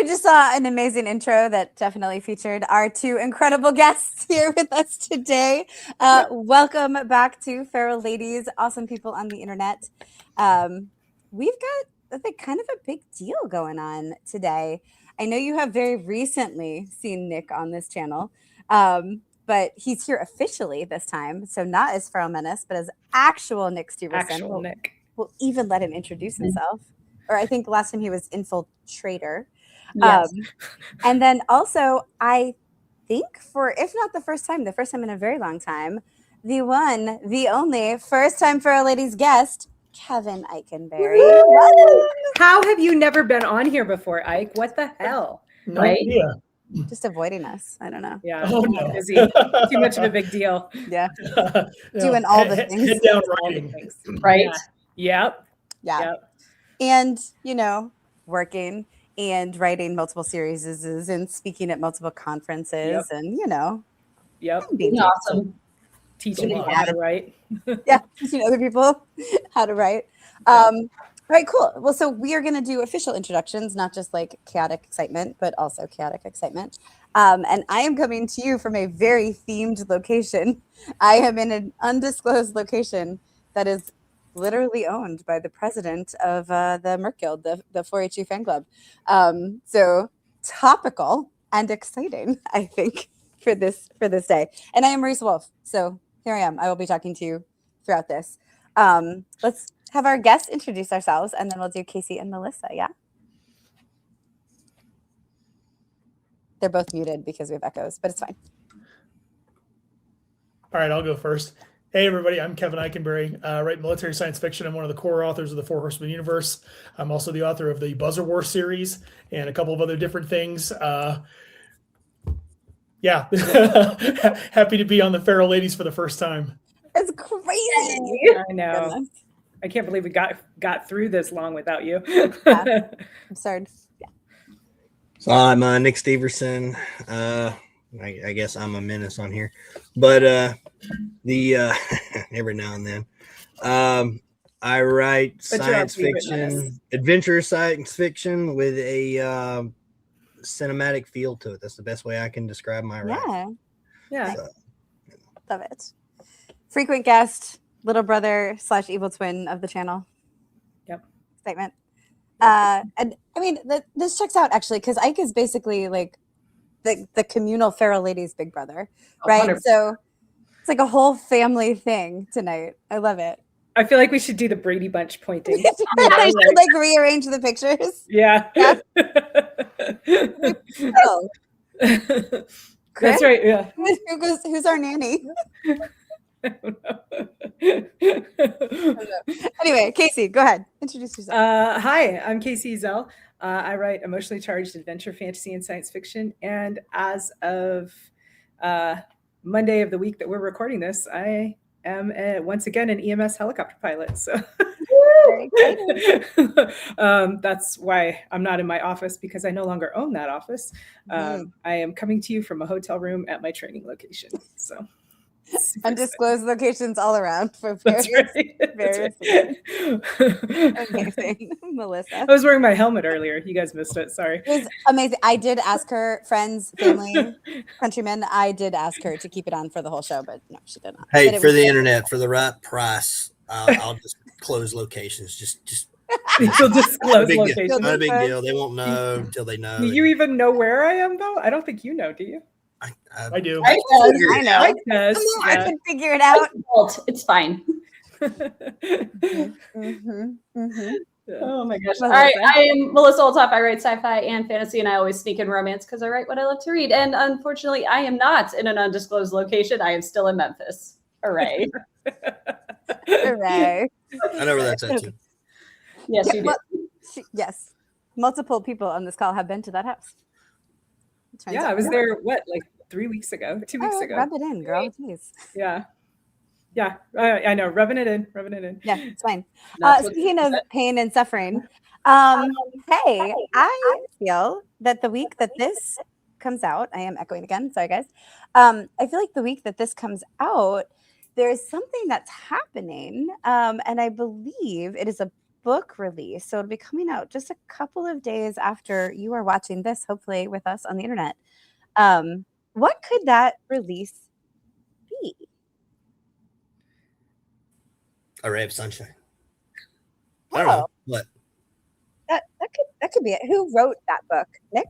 You just saw an amazing intro that definitely featured our two incredible guests here with us today. Welcome back to Feral Ladies, awesome people on the internet. We've got kind of a big deal going on today. I know you have very recently seen Nick on this channel, but he's here officially this time. So not as Feral Menace, but as actual Nick Steverson. Actual Nick. We'll even let him introduce himself. Or I think last time he was Infiltrator. Yes. And then also, I think if not the first time in a very long time, the one, the only first time Feral Ladies guest, Kevin Ikenberry. How have you never been on here before, Ike? What the hell? No right? idea. Just avoiding us. I don't know. Yeah. Oh, no. Busy. Too much of a big deal. Yeah. Doing all the things. Head down writing. Right? Yep. Yeah. Yep. And, working and writing multiple series and speaking at multiple conferences and, Yep. being Awesome. Teaching people how to write. Yeah, teaching other people how to write. All right, cool. Well, so we are going to do official introductions, not just like chaotic excitement, but also chaotic excitement. And I am coming to you from a very themed location. I am in an undisclosed location that is literally owned by the president of the Merc Guild, the 4-H-U fan club. So topical and exciting, I think, for this day. And I am Marisa Wolf. So here I am. I will be talking to you throughout this. Let's have our guests introduce ourselves, and then we'll do Kacey and Marisa. Yeah. They're both muted because we have echoes, but it's fine. All right, I'll go first. Hey, everybody, I'm Kevin Ikenberry. I write military science fiction. I'm one of the core authors of the Four Horsemen universe. I'm also the author of the Buzzer War series and a couple of other different things. Yeah, happy to be on the Feral Ladies for the first time. It's crazy. I know. Goodness. I can't believe we got through this long without you. Yeah. I'm sorry. Yeah. So I'm Nick Steverson. I guess I'm a menace on here, but every now and then I write science fiction, adventure science fiction with a cinematic feel to it. That's the best way I can describe my writing. Yeah. So, Love it. Frequent guest, little brother / evil twin of the channel. Yep. Statement. And I mean, this checks out actually, because Ike is basically like the communal Feral Ladies big brother, right? 100%. So it's like a whole family thing tonight. I love it. I feel like we should do the Brady Bunch pointing. I should like rearrange the pictures. Yeah. Oh. That's right. Yeah. Who's our nanny? Anyway, Kacey, go ahead. Introduce yourself. Hi, I'm Kacey Zell. I write emotionally charged adventure, fantasy, and science fiction. And as of Monday of the week that we're recording this, I am once again an EMS helicopter pilot. So that's why I'm not in my office, because I no longer own that office. I am coming to you from a hotel room at my training location. So undisclosed locations all around for that's various right. amazing. Melissa. I was wearing my helmet earlier. You guys missed it. Sorry. It was amazing. I did ask her, friends, family, countrymen, I did ask her to keep it on for the whole show, but no, she did not. hey, for the internet, for the right price, I'll just close locations. Just You'll disclose not location. a big deal. They won't know until they know. Do you even know where I am, though? I don't think you know, do you? I do. I know. Mike does. I can figure it out. It's fine. Oh my gosh. All right, I am Melissa Olthoff. I write sci-fi and fantasy, and I always sneak in romance because I write what I love to read. And unfortunately, I am not in an undisclosed location. I am still in Memphis. Hooray. Hooray. I know where that's at too. Yes, you do. Well, yes. Multiple people on this call have been to that house. Yeah, I was there, like 3 weeks ago, 2 weeks ago. Rub it in, girl, please. Yeah. Yeah, I know. Rubbing it in. Yeah, it's fine. Speaking of pain and suffering, hey, I feel that the week that this comes out, I am echoing again. Sorry, guys. I feel like the week that this comes out, there is something that's happening, and I believe it is a book release. So it'll be coming out just a couple of days after you are watching this, hopefully with us on the internet. What could that release be? A Rae of Sunshine. I don't know. What? That could be it. Who wrote that book? Nick?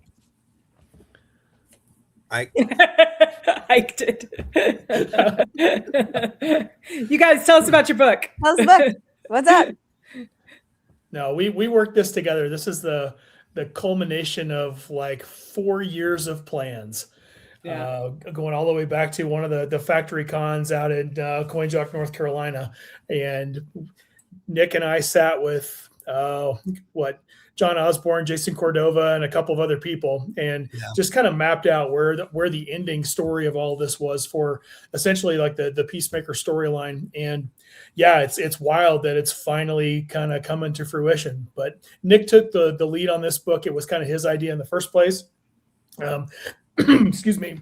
Ike did. You guys, tell us about your book. Tell us the book. What's up? No, we worked this together. This is the culmination of like 4 years of plans. Yeah. Going all the way back to one of the factory cons out in Coinjock, North Carolina. And Nick and I sat with John Osborne, Jason Cordova, and a couple of other people, and just kind of mapped out where the ending story of all this was for essentially like the Peacemaker storyline. And yeah, it's wild that it's finally kind of coming to fruition. But Nick took the lead on this book. It was kind of his idea in the first place. Excuse me.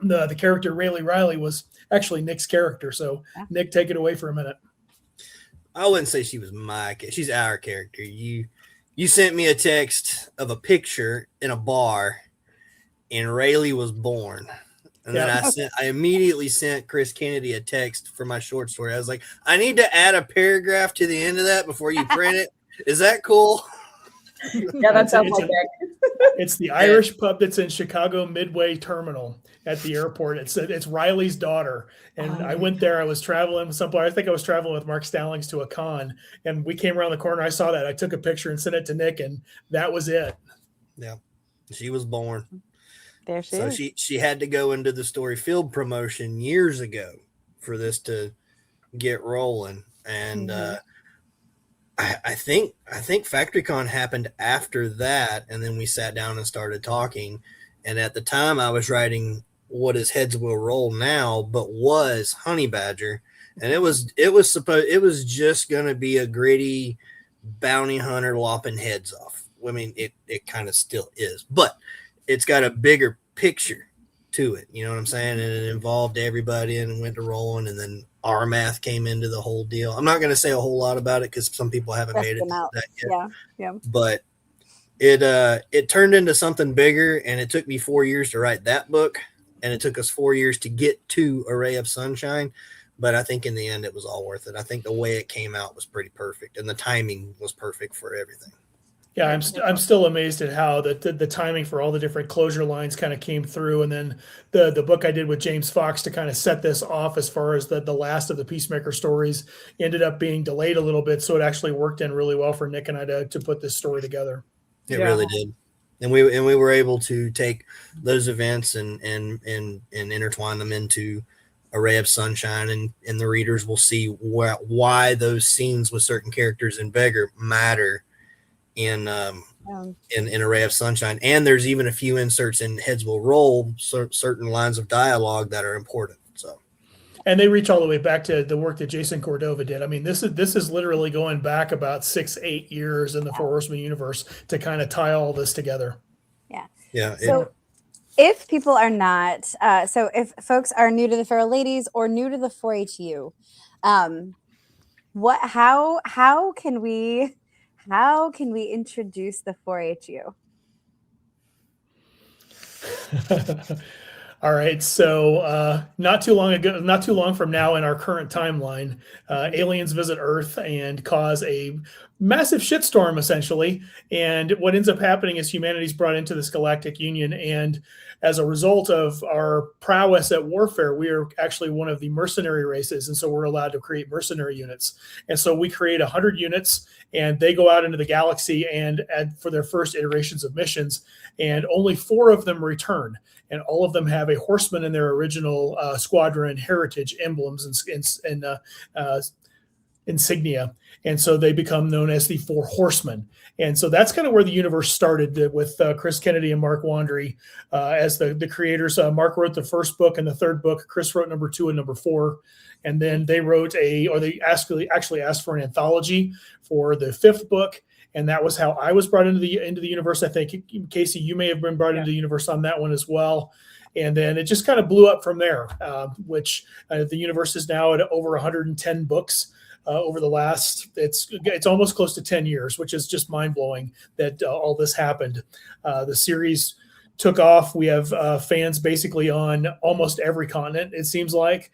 The character Rayleigh Riley was actually Nick's character. So Nick, take it away for a minute. I wouldn't say she was my character. She's our character. You sent me a text of a picture in a bar, and Rayleigh was born. And then I immediately sent Chris Kennedy a text for my short story. I was like, I need to add a paragraph to the end of that before you print it. Is that cool? Yeah, that sounds like that. It's the Irish pub that's in Chicago Midway Terminal at the airport. It's Riley's daughter. And I went there. I was traveling with somebody. I think I was traveling with Mark Stallings to a con. And we came around the corner. I saw that. I took a picture and sent it to Nick. And that was it. Yeah. She was born. There she is. So she had to go into the story field promotion years ago for this to get rolling. And I think FactoryCon happened after that, and then we sat down and started talking. And at the time, I was writing what is Heads Will Roll now, but was Honey Badger, and it was just going to be a gritty bounty hunter lopping heads off. I mean, it kind of still is, but it's got a bigger picture to it. You know what I'm saying? And it involved everybody and went to rolling, and then Armath came into the whole deal. I'm not going to say a whole lot about it because some people haven't made it to that yet. Yeah. But it turned into something bigger, and it took me 4 years to write that book, and it took us 4 years to get to A Rae of Sunshine. But I think in the end, it was all worth it. I think the way it came out was pretty perfect, and the timing was perfect for everything. Yeah, I'm still amazed at how the timing for all the different closure lines kind of came through. And then the book I did with James Fox to kind of set this off as far as the last of the Peacemaker stories ended up being delayed a little bit. So it actually worked in really well for Nick and I to put this story together. It really did. And we were able to take those events and intertwine them into A Rae of Sunshine, and the readers will see why those scenes with certain characters in Beggar matter in A Rae of Sunshine. And there's even a few inserts in Heads Will Roll, certain lines of dialogue that are important. So, and they reach all the way back to the work that Jason Cordova did. I mean, this is literally going back about 6-8 years in the Four Horsemen universe to kind of tie all this together. Yeah. So if people are not, so if folks are new to the Feral Ladies or new to the 4-HU, how can we introduce the 4-HU? All right. So not too long from now in our current timeline, aliens visit Earth and cause a massive shitstorm, essentially. And what ends up happening is humanity's brought into this galactic union. And as a result of our prowess at warfare, we are actually one of the mercenary races. And so we're allowed to create mercenary units. And so we create 100 units, and they go out into the galaxy and for their first iterations of missions, and only 4 of them return. And all of them have a horseman in their original squadron heritage emblems and insignia. And so they become known as the 4 Horsemen. And so that's kind of where the universe started with Chris Kennedy and Mark Wandry as the creators. Mark wrote the first book and the third book. Chris wrote number 2 and number 4. And then they wrote they actually asked for an anthology for the 5th book. And that was how I was brought into the universe. I think, Kacey, you may have been brought into the universe on that one as well. And then it just kind of blew up from there, which the universe is now at over 110 books. over the last, it's almost close to 10 years, which is just mind blowing that all this happened. The series took off. We have fans basically on almost every continent, it seems like.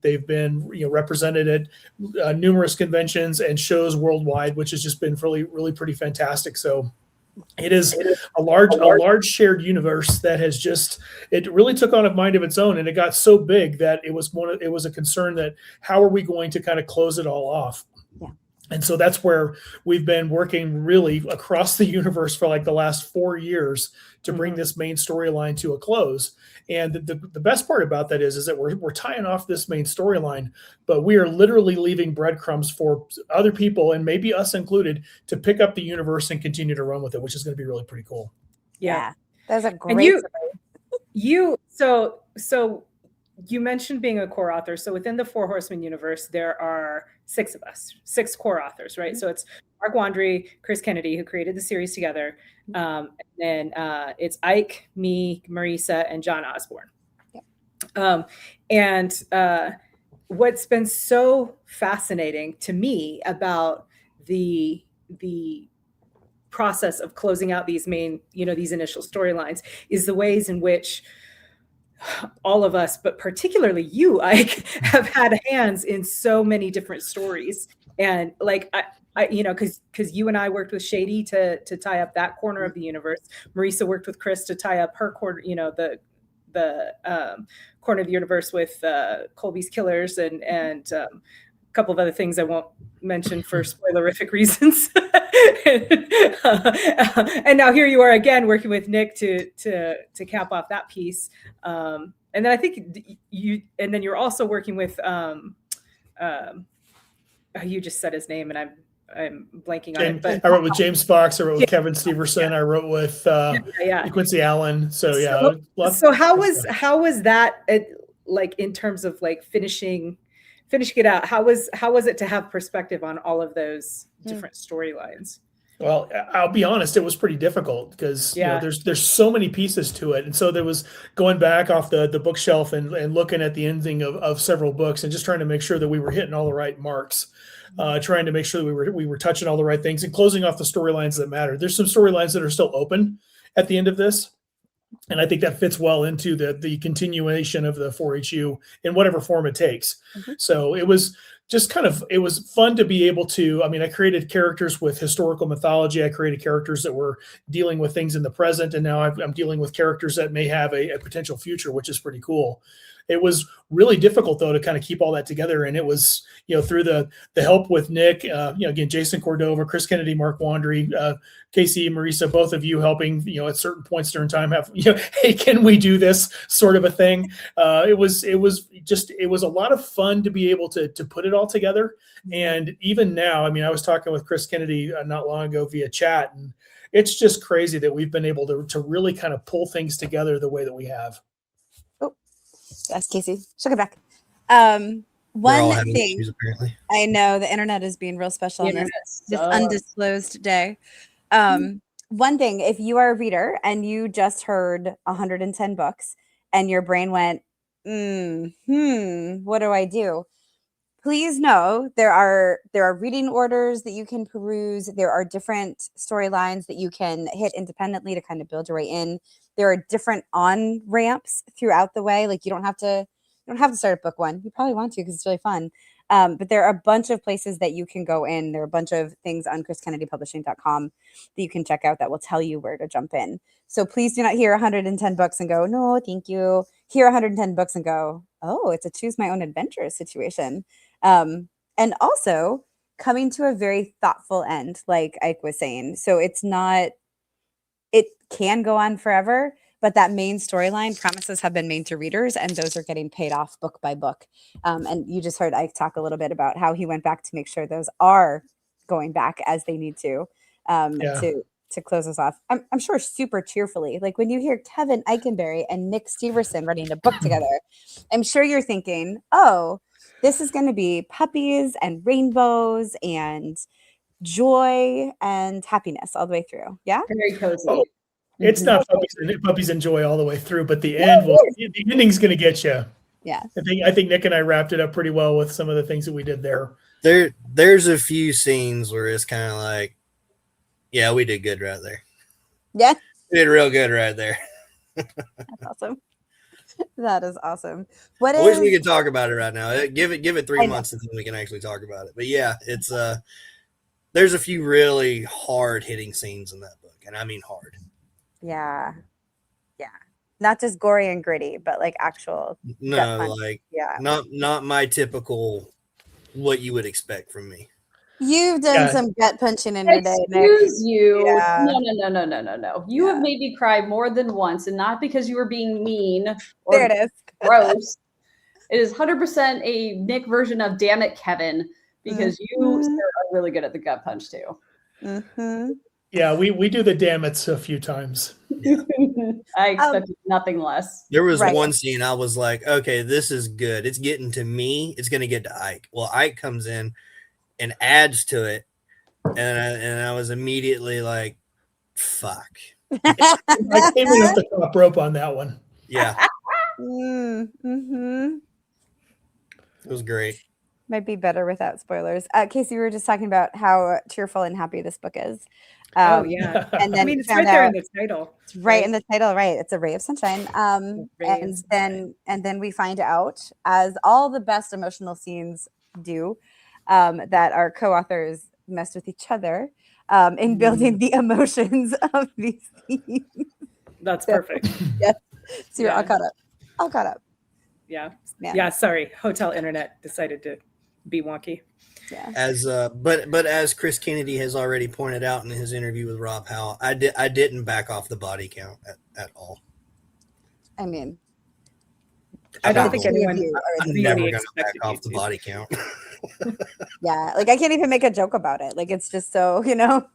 They've been represented at numerous conventions and shows worldwide, which has just been really pretty fantastic. So it is a large shared universe that has it really took on a mind of its own, and it got so big that it was a concern that how are we going to kind of close it all off. And so that's where we've been working really across the universe for like the last 4 years to bring this main storyline to a close. And the best part about that is that we're tying off this main storyline, but we are literally leaving breadcrumbs for other people, and maybe us included, to pick up the universe and continue to run with it, which is going to be really pretty cool. Yeah. That's a great So you mentioned being a core author. So within the Four Horsemen universe, there are 6 of us, 6 core authors, right? So it's Mark Wandry, Chris Kennedy, who created the series together. And then it's Ike, me, Marisa, and John Osborne. And what's been so fascinating to me about the process of closing out these these initial storylines is the ways in which all of us, but particularly you, Ike, have had hands in so many different stories. And like, I because you and I worked with Shady to tie up that corner of the universe. Marisa worked with Chris to tie up her corner, the corner of the universe with Colby's Killers and a couple of other things I won't mention for spoilerific reasons. And now here you are again working with Nick to cap off that piece. And then I think you're also working with you just said his name and I'm blanking on it. But I wrote with James Fox. I wrote with Kevin Steverson. I wrote with Quincy Allen. So yeah. So how was that like in terms of like finishing it out? How was it to have perspective on all of those different storylines? Well, I'll be honest, it was pretty difficult because there's so many pieces to it. And so there was going back off the bookshelf and looking at the ending of several books and just trying to make sure that we were hitting all the right marks, trying to make sure that we were touching all the right things and closing off the storylines that matter. There's some storylines that are still open at the end of this. And I think that fits well into the continuation of the 4HU in whatever form it takes. So it was just it was fun to be able to, I created characters with historical mythology. I created characters that were dealing with things in the present. And now I'm dealing with characters that may have a potential future, which is pretty cool. It was really difficult though to kind of keep all that together. And it was, through the help with Nick, again, Jason Cordova, Chris Kennedy, Mark Wandry, Kacey, Marisa, both of you helping, at certain points during time have, hey, can we do this sort of a thing? It was a lot of fun to be able to put it all together. And even now, I was talking with Chris Kennedy not long ago via chat, and it's just crazy that we've been able to really kind of pull things together the way that we have. That's Kacey. She'll get back. One thing, issues, apparently. I know the internet is being real special on this undisclosed day. One thing, if you are a reader and you just heard 110 books and your brain went, what do I do? Please know there are reading orders that you can peruse. There are different storylines that you can hit independently to kind of build your way in. There are different on ramps throughout the way. Like you don't have to start at book 1. You probably want to because it's really fun. But there are a bunch of places that you can go in. There are a bunch of things on chriskennedypublishing.com that you can check out that will tell you where to jump in. So please do not hear 110 books and go, no, thank you. Hear 110 books and go, oh, it's a choose my own adventure situation. And also coming to a very thoughtful end, like Ike was saying. So it can go on forever, but that main storyline promises have been made to readers, and those are getting paid off book by book. And you just heard Ike talk a little bit about how he went back to make sure those are going back as they need to close us off. I'm sure super cheerfully. Like when you hear Kevin Ikenberry and Nick Steverson writing a book together, I'm sure you're thinking, oh, this is going to be puppies and rainbows and joy and happiness all the way through. Yeah. Very cozy. Oh, it's not puppies and joy all the way through, but the ending's going to get you. Yeah. I think Nick and I wrapped it up pretty well with some of the things that we did there. There's a few scenes where it's kind of like, yeah, we did good right there. Yeah, We did real good right there. that's awesome. That is awesome. What I wish is we could talk about it right now. Give it 3 I know. months and then we can actually talk about it. But yeah, it's there's a few really hard hitting scenes in that book, and I mean hard. Yeah. Not just gory and gritty, but like actual gut No, punch. like Yeah. not my typical what you would expect from me. You've done Yeah. some gut punching in your day, Nick. Excuse you. Yeah. No. You have made me cry more than once, and not because you were being mean or There it is. gross. It is 100% a Nick version of "Damn it, Kevin," because you Mhm. sir, are really good at the gut punch too. Mm-hmm. Yeah, we do the damn it's a few times. I expected nothing less. There was Right. one scene I was like, okay, this is good. It's getting to me. It's going to get to Ike. Well, Ike comes in and adds to it, and I was immediately like, fuck. I came in off the top rope on that one. Yeah, Mm-hmm. it was great. Might be better without spoilers. Kacey, we were just talking about how cheerful and happy this book is. Oh yeah. And I then mean, it's found right there out in the title. it's right in the title, right? It's a Ray of Sunshine. Ray of And then we find out, as all the best emotional scenes do, that our co-authors messed with each other in building the emotions of these scenes. That's perfect. So you're all Yeah. caught up. All caught up. Yeah. Yeah. Yeah. Sorry. Hotel internet decided to be wonky. Yeah. As but as Chris Kennedy has already pointed out in his interview with Rob Howell, I didn't back off the body count at all. I mean, I don't I'm think the three of anyone you are I'm the- never really going to back expected you off the to. body count. yeah, like I can't even make a joke about it. Like it's just so,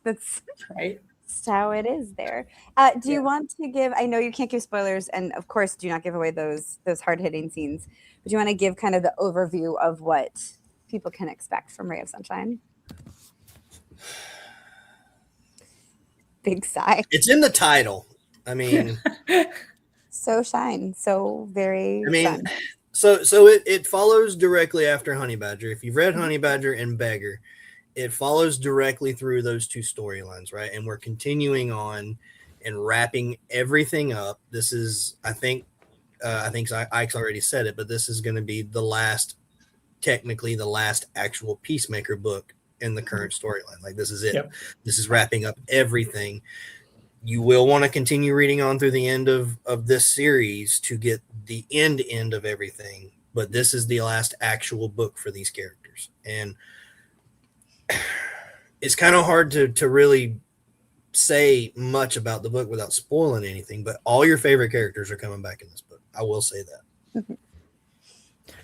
that's Right. just how it is there. Do you want to give, I know you can't give spoilers, and of course do not give away those hard-hitting scenes, but you want to give kind of the overview of what people can expect from Ray of Sunshine? Big sigh. It's in the title. I mean, So shine. So very shine. so it follows directly after Honey Badger. If you've read Honey Badger and Beggar, it follows directly through those two storylines, right? And we're continuing on and wrapping everything up. This is, I think Ike's already said it, but this is going to be technically the last actual Peacemaker book in the current storyline. Like this is it. Yep. This is wrapping up everything. You will want to continue reading on through the end of this series to get the end of everything. But this is the last actual book for these characters. And it's kind of hard to really say much about the book without spoiling anything, but all your favorite characters are coming back in this book. I will say that.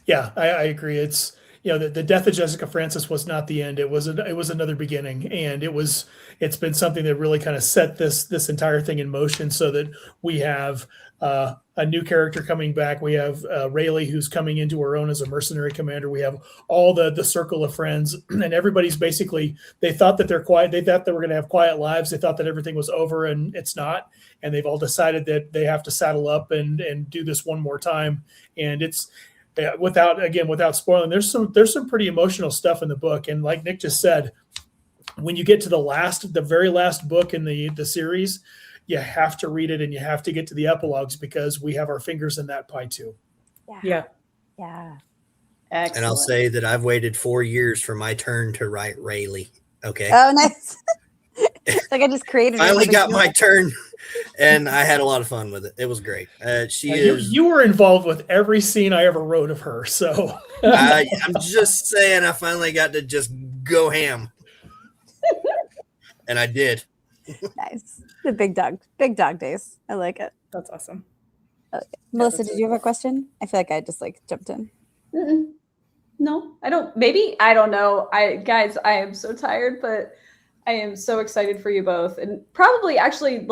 Yeah, I agree. It's the death of Jessica Francis was not the end. It was another beginning, and it's been something that really kind of set this entire thing in motion, so that we have a new character coming back. We have Rayleigh, who's coming into her own as a mercenary commander. We have all the circle of friends, and everybody's basically, they thought that they're quiet. They thought they were going to have quiet lives. They thought that everything was over, and it's not. And they've all decided that they have to saddle up and do this one more time. And it's without spoiling, there's some pretty emotional stuff in the book. And like Nick just said, when you get to the very last book in the series, you have to read it and you have to get to the epilogues, because we have our fingers in that pie too. Yeah. Excellent. And I'll say that I've waited 4 years for my turn to write Rayleigh. Okay. Oh, nice. Like I just created. Finally got my turn, and I had a lot of fun with it. It was great. You were involved with every scene I ever wrote of her, so I'm just saying, I finally got to just go ham, and I did. Nice. The big dog days. I like it. That's awesome. Melissa, that's did you have a question? I feel like I just jumped in. Mm-mm. No, I don't. Maybe I don't know. Guys, I am so tired, but I am so excited for you both, and probably actually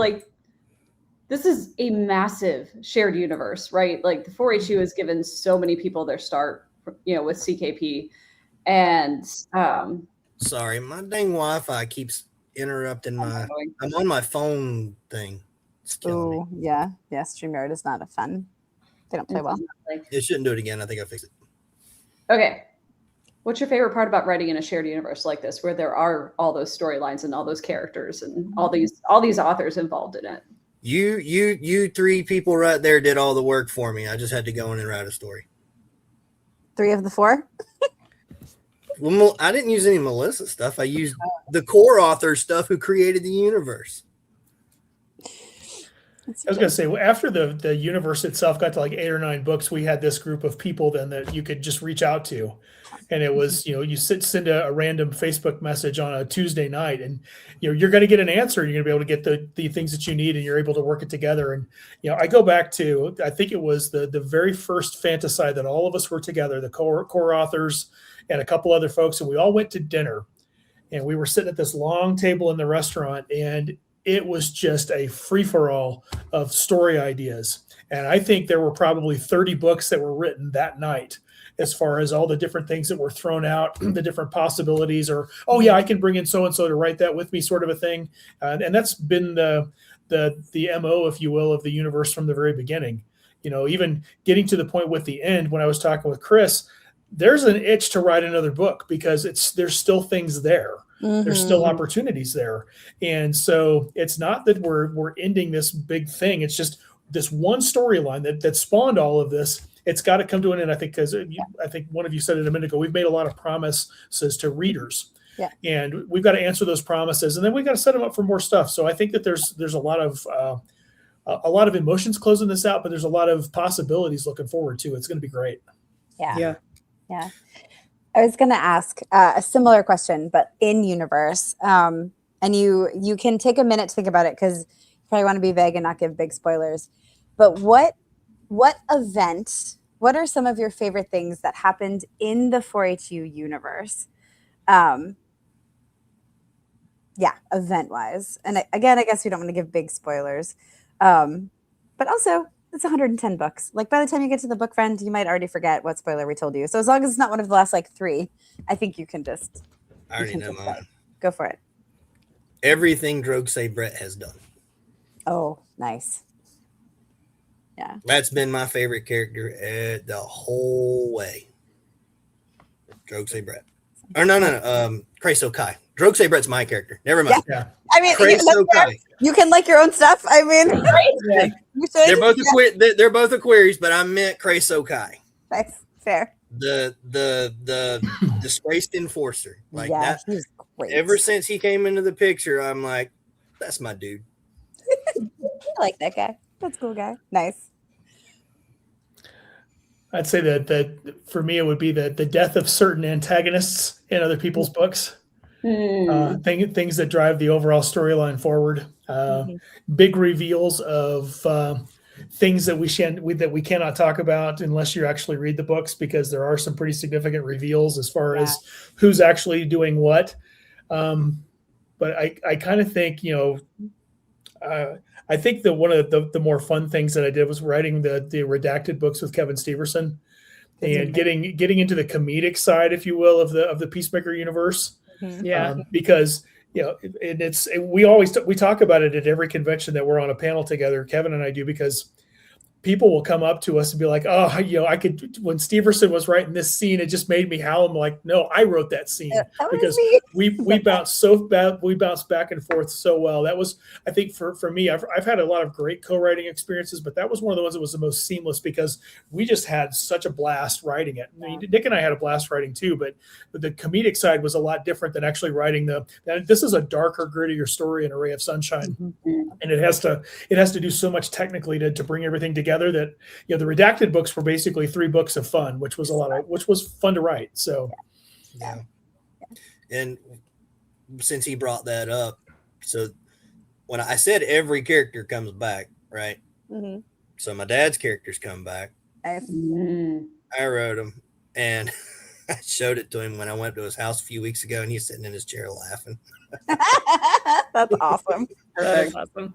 this is a massive shared universe, right? Like the 4HU has given so many people their start, with CKP, and Sorry, my dang Wi-Fi keeps interrupting I'm on my phone thing. It's killing me. Oh, yeah. StreamYard is not a fun. They don't play well. It shouldn't do it again. I think I fixed it. Okay. What's your favorite part about writing in a shared universe like this, where there are all those storylines and all those characters and all these authors involved in it? You three people right there did all the work for me. I just had to go in and write a story. 3 of the 4? Well, I didn't use any Melissa stuff. I used the core author stuff who created the universe. I was going to say, after the universe itself got to like 8 or 9 books, we had this group of people then that you could just reach out to. And it was, you send a random Facebook message on a Tuesday night, and you're going to get an answer. You're going to be able to get the things that you need, and you're able to work it together. And I go back to, I think it was the very first Fantasy that all of us were together, the core authors and a couple other folks, and we all went to dinner, and we were sitting at this long table in the restaurant, and it was just a free-for-all of story ideas. And I think there were probably 30 books that were written that night, as far as all the different things that were thrown out, the different possibilities, or, oh yeah, I can bring in so-and-so to write that with me, sort of a thing. And that's been the MO, if you will, of the universe from the very beginning. Even getting to the point with the end, when I was talking with Chris, there's an itch to write another book because there's still things there. Mm-hmm. There's still opportunities there. And so it's not that we're ending this big thing. It's just this one storyline that spawned all of this. It's got to come to an end, I think, because I think one of you said it a minute ago, we've made a lot of promises to readers. Yeah. And we've got to answer those promises, and then we've got to set them up for more stuff. So I think that there's a lot of emotions closing this out, but there's a lot of possibilities looking forward to. It's going to be great. Yeah. I was going to ask a similar question, but in universe. And you can take a minute to think about it, because you probably want to be vague and not give big spoilers. But what are some of your favorite things that happened in the 4HU universe? Event-wise. And again, I guess we don't want to give big spoilers. But also, it's 110 books. Like, by the time you get to the book friend, you might already forget what spoiler we told you. So as long as it's not one of the last 3, I think you can just... I already know mine. Go for it. Everything Drogsay Brett has done. Oh, nice. Yeah. That's been my favorite character the whole way. Drogsay Brett. Or no. Kacey Kai. Drogsay Brett's my character. Never mind. Yeah. I mean, Kacey you can like your own stuff. I mean, you should. They're both Aquarius, but I meant Kacey Kai. Nice. Fair. The disgraced enforcer. Like that. He's great. Ever since he came into the picture, I'm like, that's my dude. I like that guy. That's a cool guy. Nice. I'd say that for me, it would be the death of certain antagonists in other people's books. Things that drive the overall storyline forward. Big reveals of things that we cannot talk about unless you actually read the books, because there are some pretty significant reveals as far as who's actually doing what. But I kind of think, I think that one of the more fun things that I did was writing the redacted books with Kevin Steverson, and getting into the comedic side, if you will, of the Peacemaker universe. Because we talk about it at every convention that we're on a panel together. Kevin and I do, because people will come up to us and be like, oh, I could, when Steverson was writing this scene, it just made me howl. I'm like, no, I wrote that scene, because we bounced back and forth so well. That was, I think for me, I've had a lot of great co-writing experiences, but that was one of the ones that was the most seamless, because we just had such a blast writing it. I mean, Nick and I had a blast writing too, but the comedic side was a lot different than actually writing this is a darker, grittier story in A Rae of Sunshine. And it has to do so much technically to bring everything together that the redacted books were basically 3 books of fun, which was fun to write. So and since he brought that up, so when I said every character comes back, right? So my dad's characters come back. I wrote them, and I showed it to him when I went to his house a few weeks ago, and he's sitting in his chair laughing. That's awesome. That's awesome.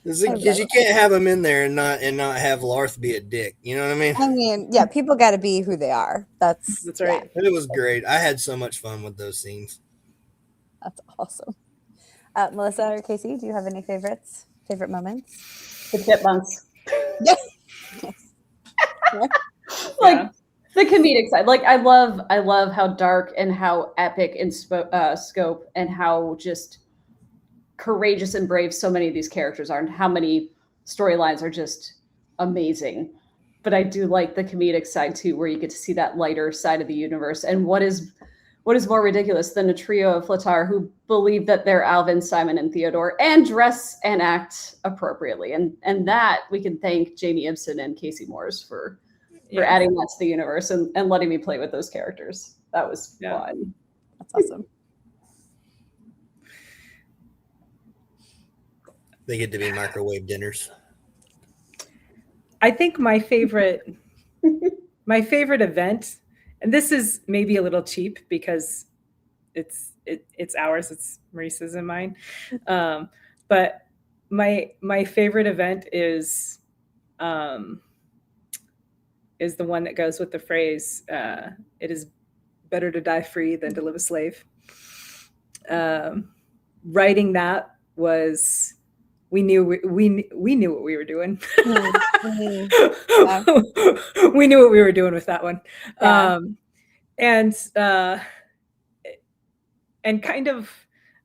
Because you can't have them in there and not have Larth be a dick. You know what I mean? I mean, yeah, people got to be who they are. That's right. It was great. I had so much fun with those scenes. That's awesome. Melissa or Kacey, do you have any favorite moments? The chipmunks. Yes. Like the the comedic side. Like I love how dark and how epic in scope and how just courageous and brave so many of these characters are, and how many storylines are just amazing. But I do like the comedic side too, where you get to see that lighter side of the universe. And what is more ridiculous than a trio of Flatar who believe that they're Alvin, Simon, and Theodore and dress and act appropriately. And that we can thank Jamie Ibsen and Kacey Moores for adding that to the universe and letting me play with those characters. That was fun. That's awesome. They get to be microwave dinners. I think my favorite event, and this is maybe a little cheap because it's ours, it's Marisa's and mine. But my favorite event is the one that goes with the phrase, it is better to die free than to live a slave. Writing that was, we knew what we were doing. Mm-hmm. We knew what we were doing with that one. Yeah. And kind of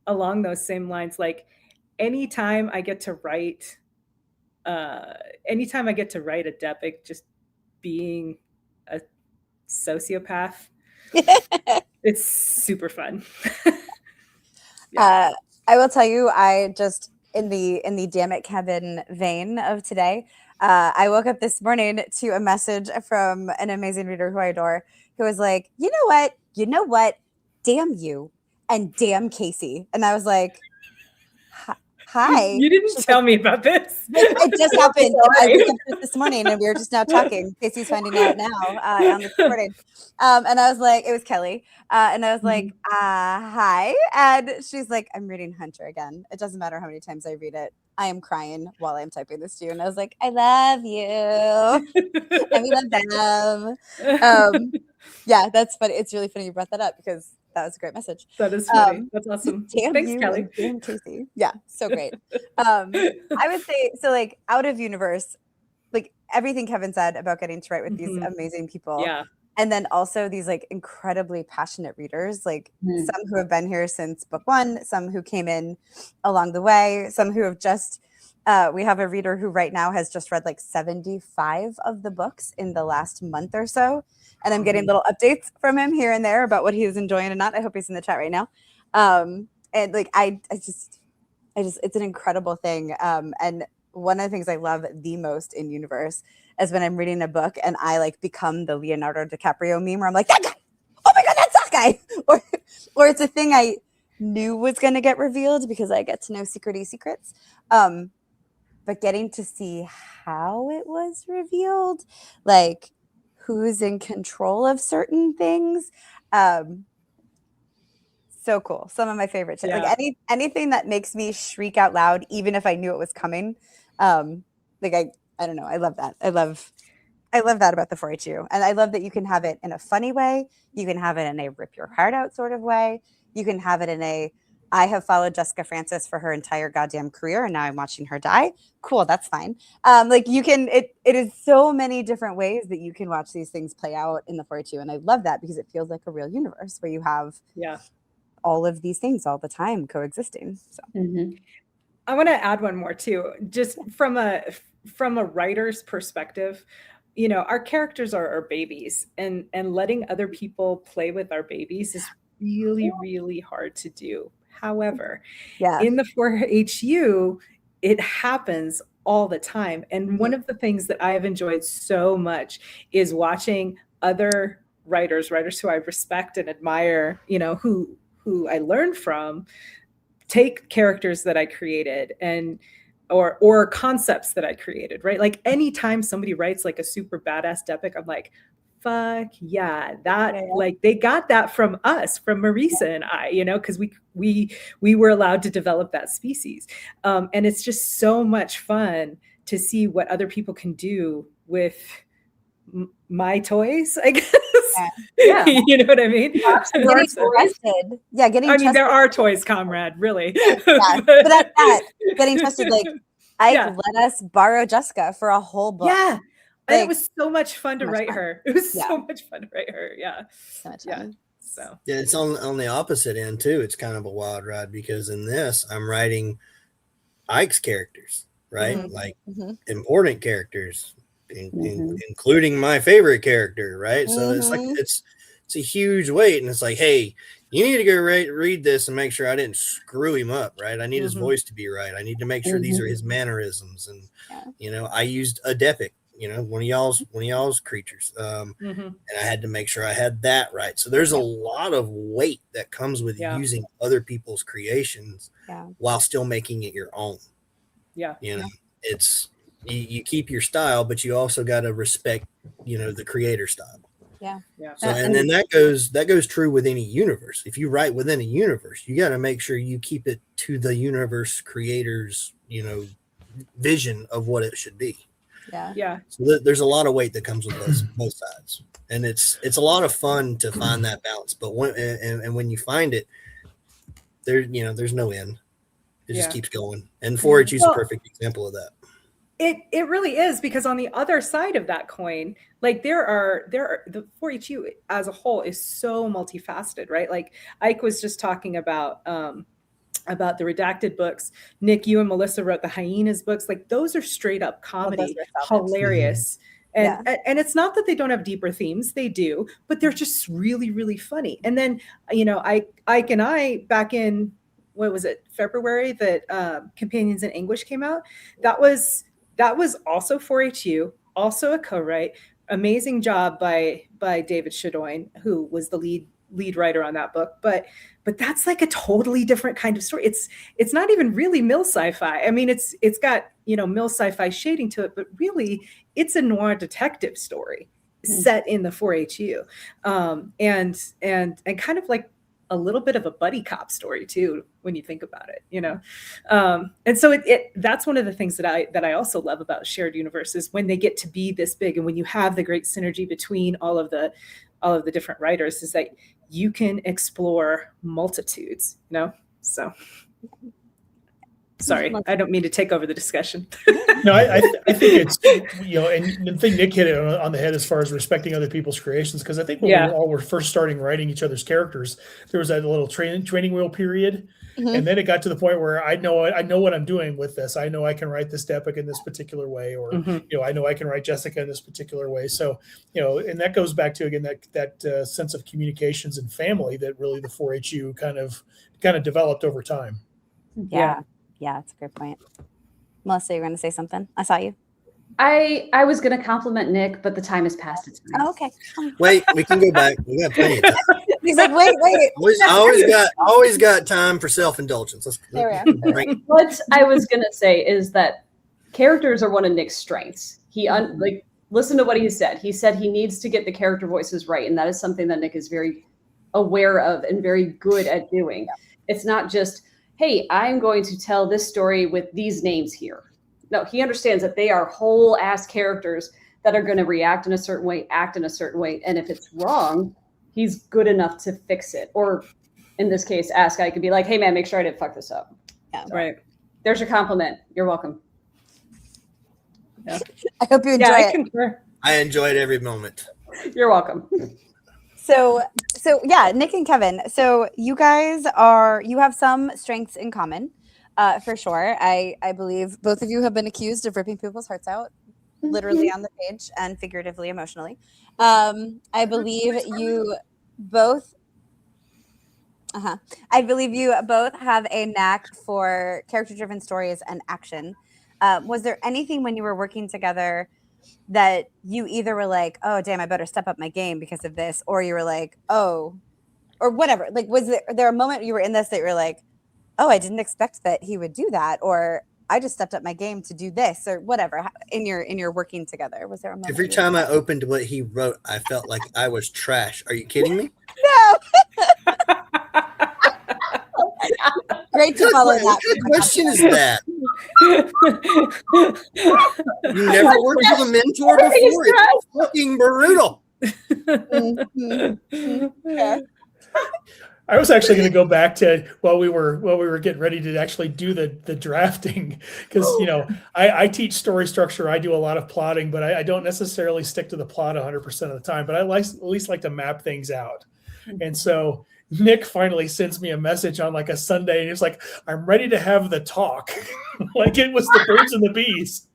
along those same lines, like anytime I get to write a Depic just being a sociopath, it's super fun. I will tell you, I just in the damn it Kevin vein of today, I woke up this morning to a message from an amazing reader who I adore, who was like, you know what, damn you and damn Kacey. And I was like, hi. You didn't tell me about this. It just happened. I woke up this morning and we were just now talking. Kacey's finding out now on this recording. And I was like, it was Kelly. And I was like, hi. And she's like, I'm reading Hunter again. It doesn't matter how many times I read it. I am crying while I'm typing this to you. And I was like, I love you. And we love them. Yeah, that's funny. It's really funny you brought that up because that was a great message. That is funny. That's awesome. Thanks, Kelly. Damn Kacey. Yeah, so great. I would say, so like out of universe, like everything Kevin said about getting to write with these amazing people. Yeah. And then also these like incredibly passionate readers, like some who have been here since book one, some who came in along the way, some who have just, we have a reader who right now has just read like 75 of the books in the last month or so. And I'm getting little updates from him here and there about what he is enjoying and not. I hope he's in the chat right now. And like, I just, it's an incredible thing. And one of the things I love the most in universe is when I'm reading a book and I like become the Leonardo DiCaprio meme where I'm like, that guy, oh my God, that's that guy. Or it's a thing I knew was going to get revealed because I get to know secrets. But getting to see how it was revealed, like who's in control of certain things. So cool. Some of my favorites. Yeah. Like anything that makes me shriek out loud, even if I knew it was coming. Like I don't know. I love that. I love that about the 4HU. And I love that you can have it in a funny way. You can have it in a rip your heart out sort of way. You can have it in a, I have followed Jessica Francis for her entire goddamn career and now I'm watching her die. Cool, that's fine. Like you can, it is so many different ways that you can watch these things play out in the 4HU. And I love that because it feels like a real universe where you have all of these things all the time coexisting. So I want to add one more too, just from a writer's perspective. You know, our characters are our babies, and letting other people play with our babies is really, really hard to do. However, in the 4HU, it happens all the time. And one of the things that I have enjoyed so much is watching other writers who I respect and admire, you know, who I learn from, take characters that I created and or concepts that I created, right? Like anytime somebody writes like a super badass Depic, I'm like, fuck yeah, like they got that from us, from Marisa and I, you know, because we were allowed to develop that species. And it's just so much fun to see what other people can do with my toys, I guess. Yeah. You know what I mean? Getting trusted. Yeah, getting trusted. There are toys, comrade, really. But that's that. Getting trusted, like, let us borrow Jessica for a whole book. Yeah. And it was so much fun to write fun. her. It was Yeah. so much fun to write her. Yeah. So much Yeah. fun. So Yeah, it's on the opposite end too. It's kind of a wild ride because in this, I'm writing Ike's characters, right? Mhm. Like Mhm. important characters, Mhm. including my favorite character, right? So it's like Mhm. it's a huge weight, and it's like, hey, you need to go read this and make sure I didn't screw him up, right? I need his Mhm. voice to be right. I need to make sure these are his mannerisms, and Yeah. I used a Depic, one of y'all's creatures, mhm. and I had to make sure I had that right. So there's a lot of weight that comes with Yeah. using other people's creations Yeah. while still making it your own. Yeah. It's you keep your style, but you also got to respect, the creator style. Yeah. Yeah. So, and then that goes true with any universe. If you write within a universe, you got to make sure you keep it to the universe creator's, vision of what it should be. Yeah. Yeah. So there's a lot of weight that comes with both sides, and it's a lot of fun to find that balance. But when you find it, there's no end. It just keeps going, and 4-H is a perfect example of that. It really is, because on the other side of that coin, like there are the 4-H as a whole is so multifaceted, right? Like Ike was just talking about the redacted books. Nick, you and Melissa wrote the Hyenas books. Like those are straight up comedy, hilarious. And it's not that they don't have deeper themes, they do, but they're just really, really funny. And then, Ike and I, back in, what was it, February, that Companions in Anguish came out. That was also 4-H, also a co-write. Amazing job by David Shadoin, who was the lead writer on that book. But that's like a totally different kind of story. It's not even really mill sci-fi. I mean, it's got mill sci-fi shading to it, but really it's a noir detective story set in the 4-H, and kind of like a little bit of a buddy cop story too, when you think about it, and so that's one of the things that I also love about shared universes, when they get to be this big, and when you have the great synergy between all of the different writers, is that you can explore multitudes, so. Sorry, I don't mean to take over the discussion. No, I think it's, and I think Nick hit it on the head as far as respecting other people's creations. Because I think when we all were first starting writing each other's characters, there was that little training wheel period. Mhm. And then it got to the point where I know what I'm doing with this. I know I can write this Depic in this particular way, or, I know I can write Jessica in this particular way. So, and that goes back to, again, that sense of communications and family that really the 4-H kind of developed over time. Yeah. Yeah, that's a great point. Melissa, you're going to say something? I saw you. I was going to compliment Nick, but the time has passed. It's fine. Oh, okay. Wait, we can go back. We got plenty of time. He's like, wait. always got time for self-indulgence. There we are. What I was going to say is that characters are one of Nick's strengths. Listen to what he said. He said he needs to get the character voices right, and that is something that Nick is very aware of and very good at doing. Yeah. It's not just, hey, I'm going to tell this story with these names here. No, he understands that they are whole ass characters that are going to react in a certain way, act in a certain way. And if it's wrong, he's good enough to fix it. Or in this case, ask, I could be like, hey man, make sure I didn't fuck this up. Yeah. So, right. There's your compliment. You're welcome. Yeah. I hope you enjoy it. I enjoyed every moment. You're welcome. So yeah, Nick and Kevin. So you guys you have some strengths in common, for sure. I believe both of you have been accused of ripping people's hearts out, literally on the page and figuratively, emotionally. I believe you both. I believe you both have a knack for character-driven stories and action. Was there anything when you were working together that you either were like, oh, damn, I better step up my game because of this, or you were like, oh, or whatever? Like, was there a moment you were in this that you were like, oh, I didn't expect that he would do that, or I just stepped up my game to do this, or whatever, in your working together? Was there a moment? Every time I opened what he wrote, I felt like I was trash. Are you kidding me? No. Great to follow that. What kind of question is that? You never worked with a mentor before. It's fucking brutal. Mm-hmm. Okay. I was actually going to go back to while we were getting ready to actually do the drafting, because I teach story structure. I do a lot of plotting, but I don't necessarily stick to the plot 100% of the time. But I at least like to map things out. And so Nick finally sends me a message on like a Sunday, and he's like, "I'm ready to have the talk," like it was the birds and the bees.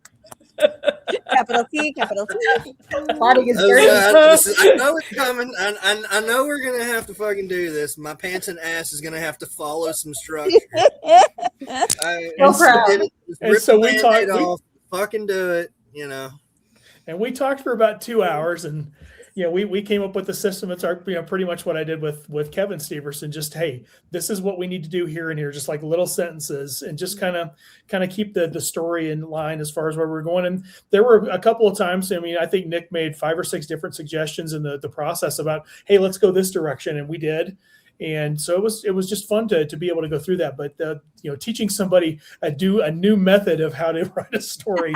Capital T, capital T. Plotting is Oh, dirty. God, I know it's coming. I know we're gonna have to fucking do this. My pants and ass is gonna have to follow some structure. So we talked. Fucking do it. And we talked for about 2 hours, and we came up with the system. It's pretty much what I did with Kevin Steverson. Just, hey, this is what we need to do here and here, just like little sentences, and just kind of keep the story in line as far as where we're going. And there were a couple of times, I think Nick made 5 or 6 different suggestions in the process about, hey, let's go this direction, and we did. And so it was just fun to be able to go through that. But teaching somebody a new method of how to write a story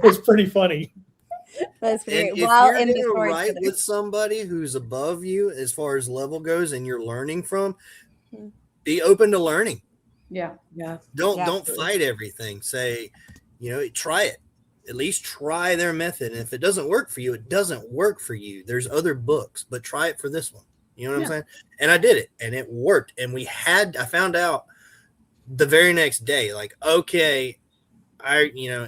was pretty funny. That's great. And if you're going to write with somebody who's above you as far as level goes, and you're learning from, be open to learning. Yeah. Don't fight everything. Say, try it. At least try their method. And if it doesn't work for you, it doesn't work for you. There's other books, but try it for this one. You know what I'm saying? And I did it, and it worked. And I found out the very next day, like, okay,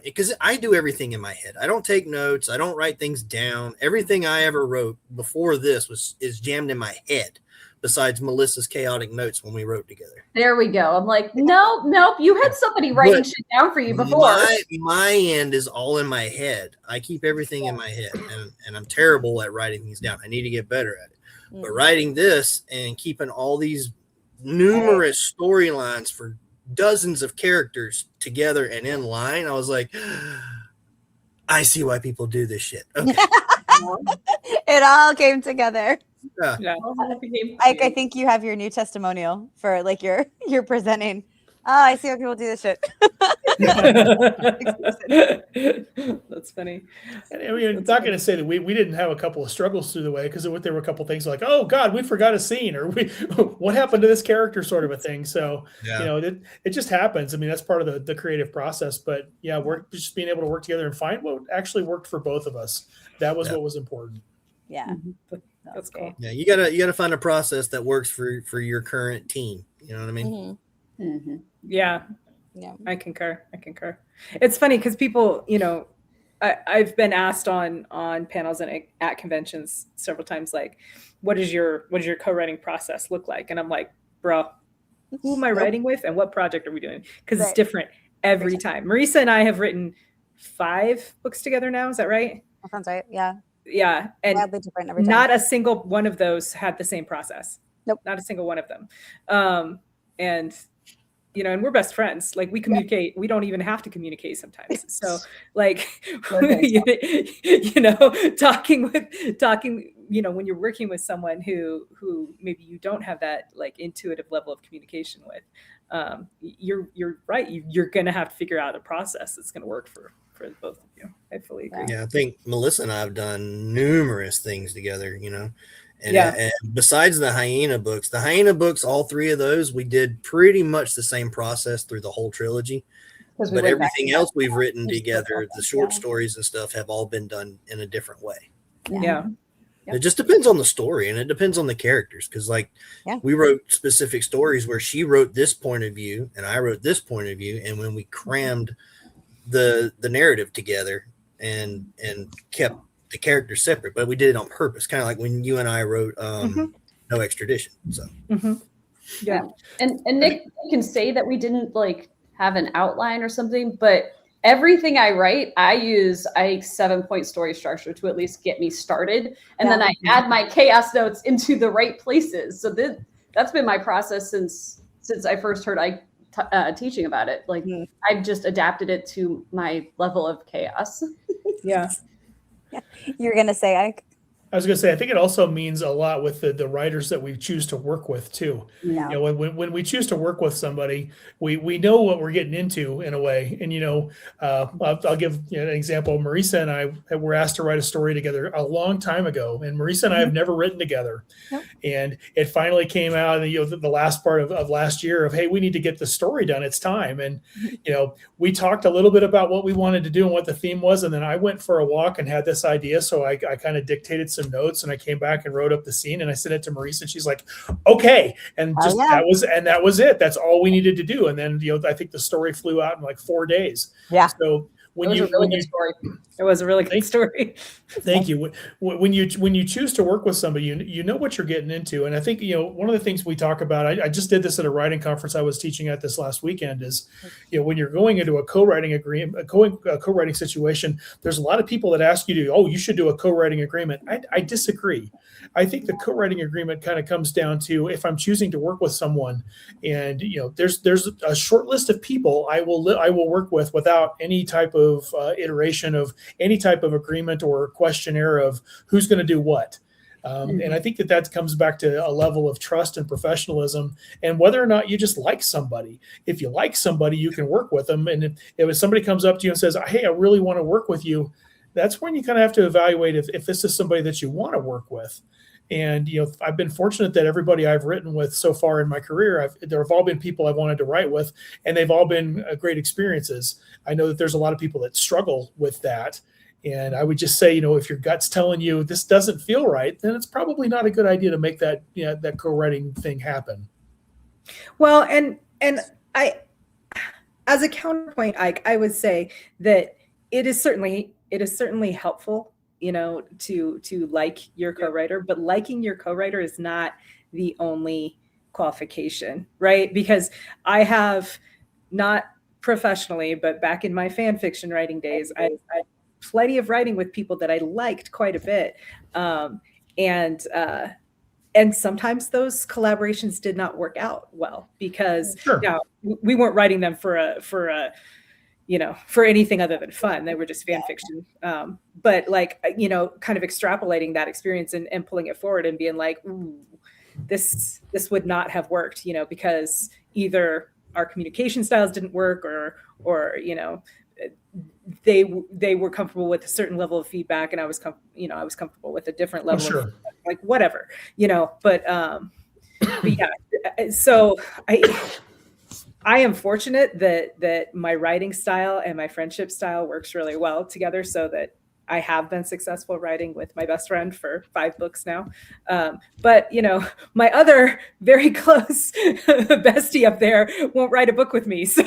because I do everything in my head. I don't take notes. I don't write things down. Everything I ever wrote before this is jammed in my head, besides Melissa's chaotic notes when we wrote together. There we go. I'm like, nope. You had somebody writing shit down for you before. My end is all in my head. I keep everything in my head, and I'm terrible at writing things down. I need to get better at it. But writing this and keeping all these numerous storylines for dozens of characters together and in line, I was like, I see why people do this shit. Okay. It all came together. Yeah. Ike, I think you have your new testimonial for like your presenting. Oh, I see why people do this shit. That's funny. And I'm not going to say that we didn't have a couple of struggles through the way, because there were a couple of things like, oh God, we forgot a scene, or what happened to this character, sort of a thing. So it just happens. That's part of the creative process. But we're just being able to work together and find what actually worked for both of us. That was what was important. Yeah, that's cool. Yeah, you gotta find a process that works for your current team. You know what I mean? Mm-hmm. Yeah. I concur. It's funny because people, I've been asked on panels and at conventions several times, like, what does your co-writing process look like? And I'm like, bro, who am I writing with, and what project are we doing? Because it's different every time. Marisa and I have written 5 books together now. Is that right? That sounds right. Yeah. Yeah. And wildly different every time. Not a single one of those had the same process. Nope. Not a single one of them. And we're best friends. Like, we communicate. We don't even have to communicate sometimes. So, like, talking, when you're working with someone who maybe you don't have that like intuitive level of communication with, you're right. You're going to have to figure out a process that's going to work for both of you. I fully agree. Yeah, I think Melissa and I have done numerous things together, And besides the hyena books, all 3 of those, we did pretty much the same process through the whole trilogy. But everything else we've written together, the short stories and stuff, have all been done in a different way. Yeah. It just depends on the story, and it depends on the characters. Because we wrote specific stories where she wrote this point of view and I wrote this point of view. And when we crammed the narrative together and kept the characters separate, but we did it on purpose, kind of like when you and I wrote No Extradition. So yeah. And Nick can say that we didn't like have an outline or something, but everything I write, I use Ike's 7-point story structure to at least get me started, and then I add my chaos notes into the right places. So that's been my process since I first heard Ike teaching about it. Like, I've just adapted it to my level of chaos. Yeah. You're gonna say, Ike? I was going to say, I think it also means a lot with the writers that we choose to work with too. Yeah. You know, when we choose to work with somebody, we know what we're getting into in a way. And, I'll give an example. Marisa and I were asked to write a story together a long time ago, and Marisa and I have never written together. Nope. And it finally came out, the last part of last year of, hey, we need to get the story done. It's time. And, we talked a little bit about what we wanted to do and what the theme was. And then I went for a walk and had this idea. So I kind of dictated some notes, and I came back and wrote up the scene, and I sent it to Marisa, and she's like, okay. And just that was it. That's all we needed to do. And then, I think the story flew out in like 4 days. Yeah. So It was a really good story. It was a really good story. Thank you. When you choose to work with somebody, you know what you're getting into. And I think, one of the things we talk about, I just did this at a writing conference I was teaching at this last weekend, is, when you're going into a co-writing agreement, a co-writing situation, there's a lot of people that ask you you should do a co-writing agreement. I disagree. I think the co-writing agreement kind of comes down to, if I'm choosing to work with someone, and there's a short list of people I will work with without any type of iteration of any type of agreement or questionnaire of who's going to do what. And I think that comes back to a level of trust and professionalism, and whether or not you just like somebody. If you like somebody, you can work with them. And if somebody comes up to you and says, hey, I really want to work with you, that's when you kind of have to evaluate if this is somebody that you want to work with. And, I've been fortunate that everybody I've written with so far in my career, there have all been people I've wanted to write with, and they've all been great experiences. I know that there's a lot of people that struggle with that. And I would just say, if your gut's telling you this doesn't feel right, then it's probably not a good idea to make that co-writing thing happen. Well, and I, as a counterpoint, I would say that it is certainly helpful, to like your co-writer, but liking your co-writer is not the only qualification, right? Because I have, not professionally, but back in my fan fiction writing days, I plenty of writing with people that I liked quite a bit. And sometimes those collaborations did not work out well, because we weren't writing them for anything other than fun. They were just fan fiction. But kind of extrapolating that experience and pulling it forward and being like, ooh, this would not have worked, because either our communication styles didn't work, or they were comfortable with a certain level of feedback, and I was comfortable with a different level of feedback, like whatever, but yeah. So I am fortunate that my writing style and my friendship style works really well together, so that I have been successful writing with my best friend for 5 books now. But, my other very close bestie up there won't write a book with me. So,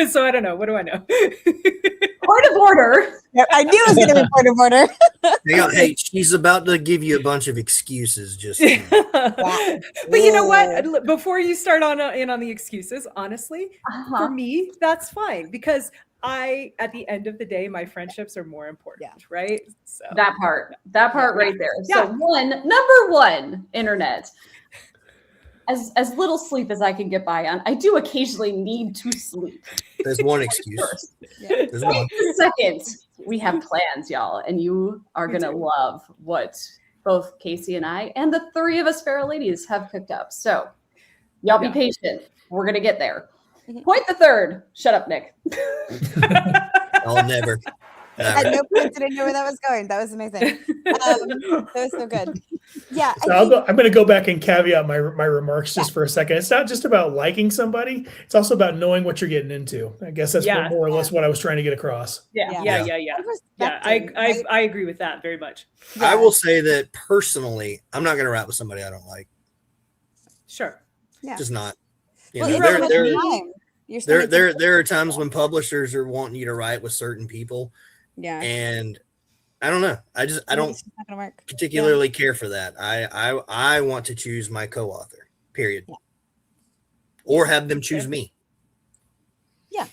so I don't know. What do I know? Point of order. I knew it was going to be point of order. Hey, she's about to give you a bunch of excuses. But you know what? Before you start in on the excuses, honestly, for me, that's fine, because at the end of the day, my friendships are more important, right? So that part right there. Yeah. So number one, internet. As little sleep as I can get by on, I do occasionally need to sleep. There's one excuse. There's one. Second, we have plans, y'all, and you are going to love what both Kacey and I and the 3 of us Feral Ladies have cooked up. So y'all be patient. We're going to get there. Point the third. Shut up, Nick. I'll never. At no point did I know where that was going. That was amazing. That was so good. Yeah. So I'm going to go back and caveat my remarks just for a second. It's not just about liking somebody. It's also about knowing what you're getting into. I guess that's more or less what I was trying to get across. Yeah. I agree with that very much. Yeah. I will say that personally, I'm not going to write with somebody I don't like. Sure. Yeah. Just not. There are times when publishers are wanting you to write with certain people. Yeah. And I don't know. I don't particularly care for that. I want to choose my co-author, period. Yeah. Or have them choose me. Yeah.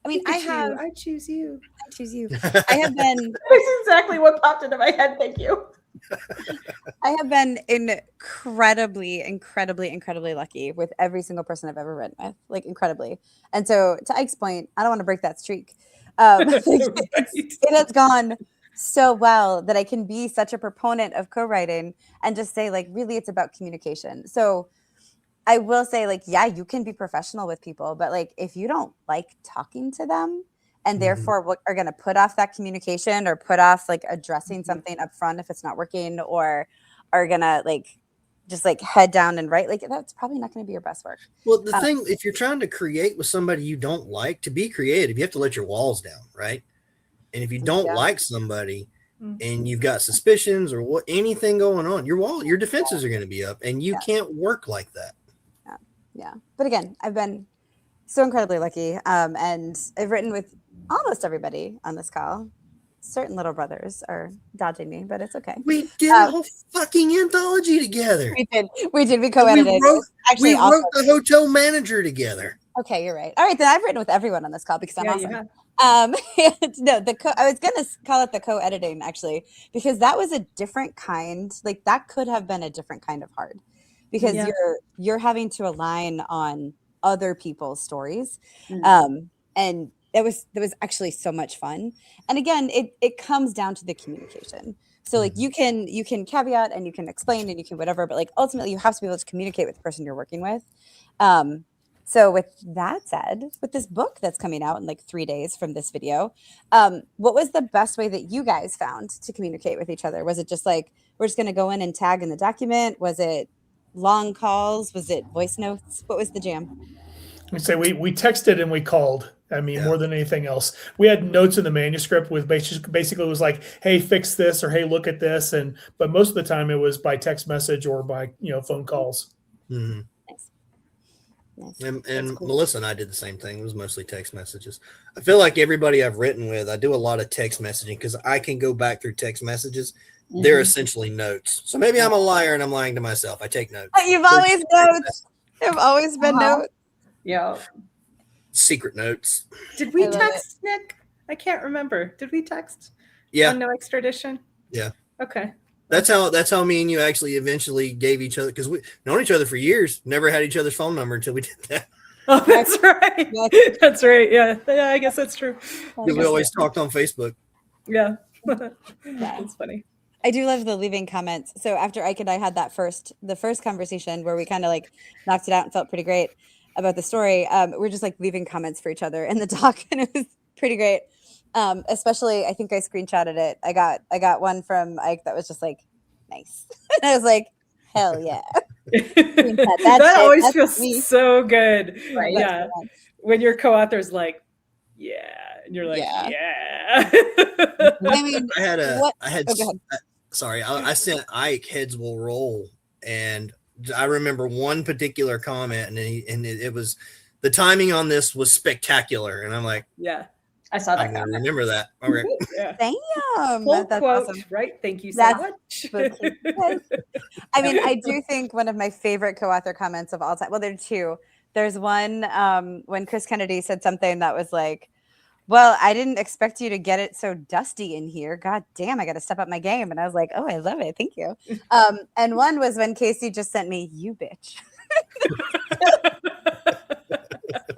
I mean, I choose you. I choose you. I have been. That's exactly what popped into my head. Thank you. I have been incredibly lucky with every single person I've ever written with, like incredibly. And so to Ike's point, I don't want to break that streak. It has gone so well that I can be such a proponent of co-writing and just say, like, really, it's about communication. So I will say, like, yeah, you can be professional with people, but like, if you don't like talking to them and therefore are going to put off that communication or put off like addressing something up front if it's not working, or are going to like just like head down and write, like, that's probably not going to be your best work. Well, the thing, if you're trying to create with somebody you don't like, to be creative, you have to let your walls down, right? And if you don't like somebody and you've got suspicions or anything going on, your defenses are going to be up, and you can't work like that. Yeah. But again, I've been so incredibly lucky. And I've written with almost everybody on this call. Certain little brothers are dodging me, but it's okay. We did a whole fucking anthology together. We did. We co-edited. We wrote the hotel manager together. Okay, you're right. All right, then I've written with everyone on this call because I'm awesome. No, I was gonna call it the co-editing actually, because that was a different kind. Like, that could have been a different kind of hard, because you're having to align on other people's stories, and that was actually so much fun. And again, it comes down to the communication. So like, you can caveat and you can explain and you can whatever, but like, ultimately you have to be able to communicate with the person you're working with. So with that said, with this book that's coming out in like 3 days from this video, what was the best way that you guys found to communicate with each other? Was it just like, we're just going to go in and tag in the document? Was it long calls? Was it voice notes? What was the jam? We say we texted and we called. I mean, more than anything else, we had notes in the manuscript with basically it was like, hey, fix this, or hey, look at this. But most of the time it was by text message or by, phone calls. Mm-hmm. Nice. And cool. Melissa and I did the same thing. It was mostly text messages. I feel like everybody I've written with, I do a lot of text messaging because I can go back through text messages. They're essentially notes. So maybe I'm a liar and I'm lying to myself. I take notes. You've always notes. There've always been notes. Yeah. Secret notes. Did we text Nick? I can't remember. Did we text? Yeah. On No Extradition? Yeah. Okay. That's how me and you actually eventually gave each other, because we've known each other for years, never had each other's phone number until we did that. Oh, that's right. That's right. Yeah. Yeah, I guess that's true. We always talked on Facebook. Yeah. That's funny. I do love the leaving comments. So after Ike and I had the first conversation where we kind of like knocked it out and felt pretty great about the story, we're just like leaving comments for each other in the doc, and it was pretty great. Especially, I think I screenshotted it. I got one from Ike that was just like, nice. And I was like, hell yeah. That always feels so good. Right? Yeah. When your co-author's like, yeah. And you're like, yeah. I mean, I sent Ike Heads Will Roll, and I remember one particular comment, and it was, the timing on this was spectacular. And I'm like, yeah. I saw that. I remember that. Okay. Yeah. Damn. Full That's quote, awesome. right? Thank you so much. I mean, I do think one of my favorite co-author comments of all time, well, there are two. There's one when Chris Kennedy said something that was like, well, I didn't expect you to get it so dusty in here. God damn, I got to step up my game. And I was like, oh, I love it. Thank you. And one was when Kacey just sent me, you bitch.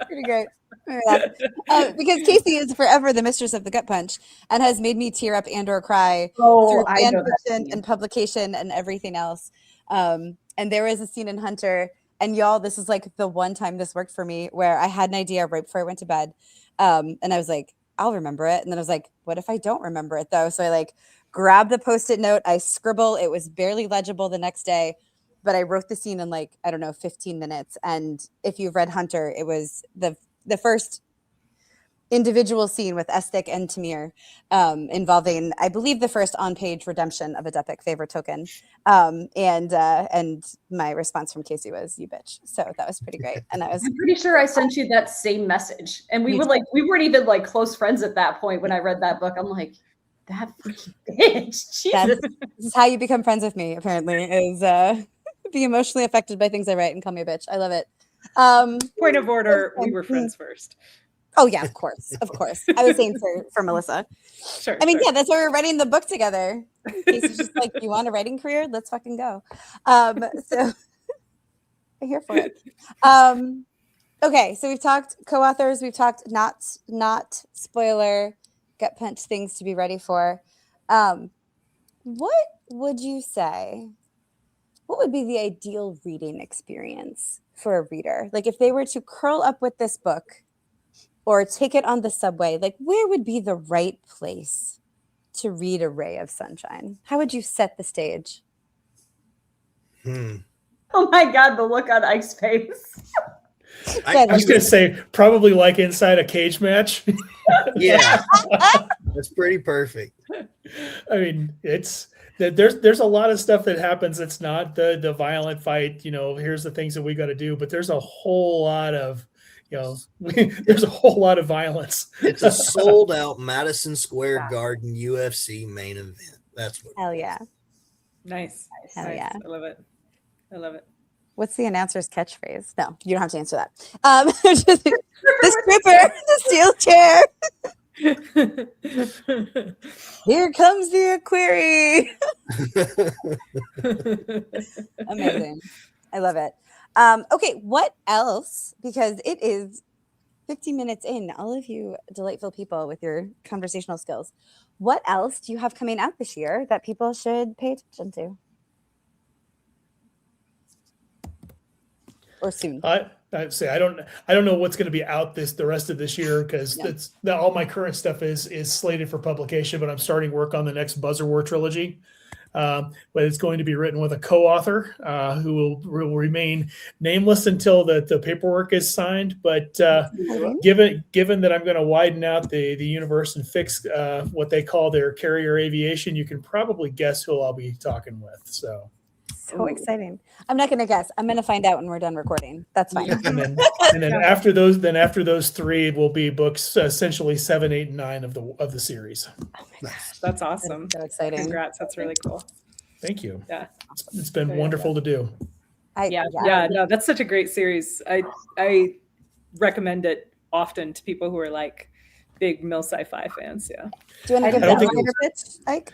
Pretty great. Because Kacey is forever the mistress of the gut punch and has made me tear up and or cry through fan fiction and publication and everything else. And there was a scene in Hunter, and y'all, this is like the one time this worked for me, where I had an idea right before I went to bed. And I was like, I'll remember it. And then I was like, what if I don't remember it though? So I like grabbed the Post-it note, I scribble. It was barely legible the next day, but I wrote the scene in like, I don't know, 15 minutes. And if you've read Hunter, it was the first individual scene with Estek and Tamir, involving, I believe, the first on-page redemption of a Depik favor token. And my response from Kacey was, you bitch. So that was pretty great. And that was, I'm pretty sure I sent you that same message. And we weren't even like close friends at that point when I read that book. I'm like, that freaking bitch. Jesus. This is how you become friends with me, apparently, is be emotionally affected by things I write and call me a bitch. I love it. Point of order, we were friends first. Oh yeah, of course. I was saying for Melissa. Sure. I mean, yeah, that's why we're writing the book together. Casey's just like, you want a writing career? Let's fucking go. So I'm here for it. Okay, so we've talked co-authors, we've talked not spoiler, gut punch things to be ready for. What would you say? What would be the ideal reading experience for a reader? Like if they were to curl up with this book or take it on the subway, like where would be the right place to read A Ray of Sunshine? How would you set the stage? Oh my God, the look on Ike's face. I was going to say probably like inside a cage match. Yeah, that's pretty perfect. I mean, there's a lot of stuff that happens. It's not the violent fight. Here's the things that we got to do, but there's a whole lot of there's a whole lot of violence. It's a sold out Madison Square Garden UFC main event. That's what. Hell yeah! Nice. Hell Nice. yeah! I love it. I love it. What's the announcer's catchphrase? No, you don't have to answer that. The stripper, the steel chair. Here comes the query. Amazing. I love it. Okay, what else? Because it is 15 minutes in, all of you delightful people with your conversational skills. What else do you have coming out this year that people should pay attention to? Or soon? I'd say I don't know what's going to be out the rest of this year because all my current stuff is slated for publication, but I'm starting work on the next Buzzer War trilogy. But it's going to be written with a co-author who will remain nameless until the paperwork is signed. But given that I'm going to widen out the universe and fix what they call their carrier aviation, you can probably guess who I'll be talking with. So exciting. I'm not going to guess. I'm going to find out when we're done recording. That's fine. And then after those three will be books essentially 7, 8, and 9 of the series. Oh my gosh. That's awesome. So exciting. Congrats. That's really cool. Thank you. Yeah. It's been wonderful to do. No, that's such a great series. I recommend it often to people who are like big mill sci-fi fans. Yeah. Do you want to give the elevator pitch, Ike?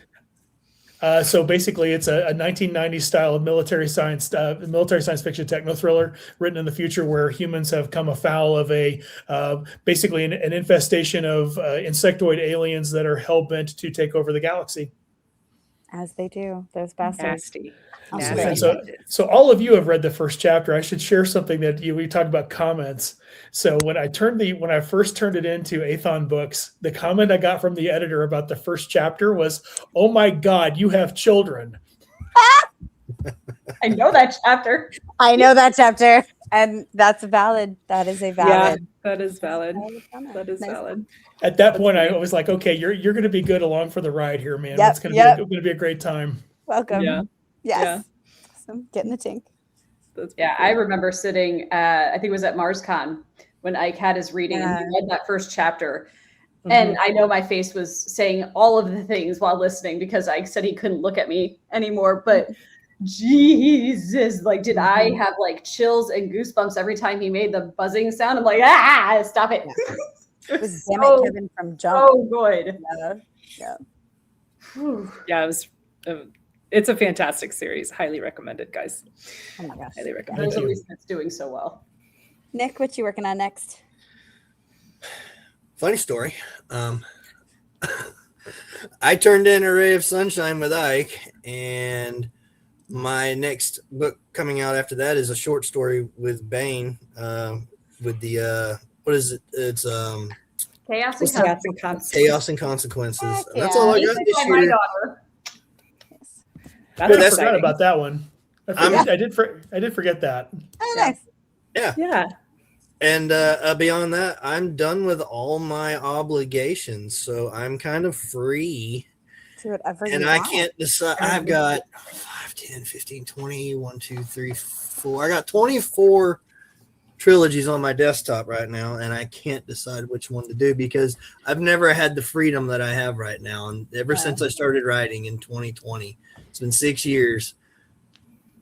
So basically, it's a 1990s style of military science fiction techno thriller written in the future, where humans have come afoul of basically an infestation of insectoid aliens that are hell bent to take over the galaxy. As they do, those bastards. Nasty. And so all of you have read the first chapter. I should share something that we talked about comments. So when I first turned it into Athon Books, the comment I got from the editor about the first chapter was, "Oh my God, you have children." I know that chapter. I know that chapter, and that's valid. That is a valid. Yeah, that is valid. That is Nice. valid. At that point, I was like, "Okay, you're going to be good along for the ride here, man. Yep, It's going to be a great time." Welcome. Yeah. Yes. Yeah. Awesome. Get in the tank. Yeah, I remember sitting, I think it was at MarsCon when Ike had his reading and he read that first chapter. Mm-hmm. And I know my face was saying all of the things while listening because Ike said he couldn't look at me anymore. But Jesus, like, did I have like chills and goosebumps every time he made the buzzing sound? I'm like, stop it. Yeah. It was Damn It, Kevin from Jump. So good. Yeah. Yeah, it was. It's a fantastic series. Highly recommended, guys. Oh my gosh. Highly There's recommended. a reason it's doing so well. Nick, what you working on next? Funny story. I turned in A Ray of Sunshine with Ike, and my next book coming out after that is a short story with Bane. With the what is it? It's Chaos and Consequences. Chaos and Consequences. Yeah. That's all I got this My year. daughter. That's I forgot exciting. about that one. I did forget that. Oh, nice. Yeah. And beyond that, I'm done with all my obligations, so I'm kind of free. Do whatever you And want. I can't decide. I've got 5, 10, 15, 20, 1, 2, 3, 4. I got 24 trilogies on my desktop right now, and I can't decide which one to do because I've never had the freedom that I have right now. And ever since I started writing in 2020, it's been 6 years.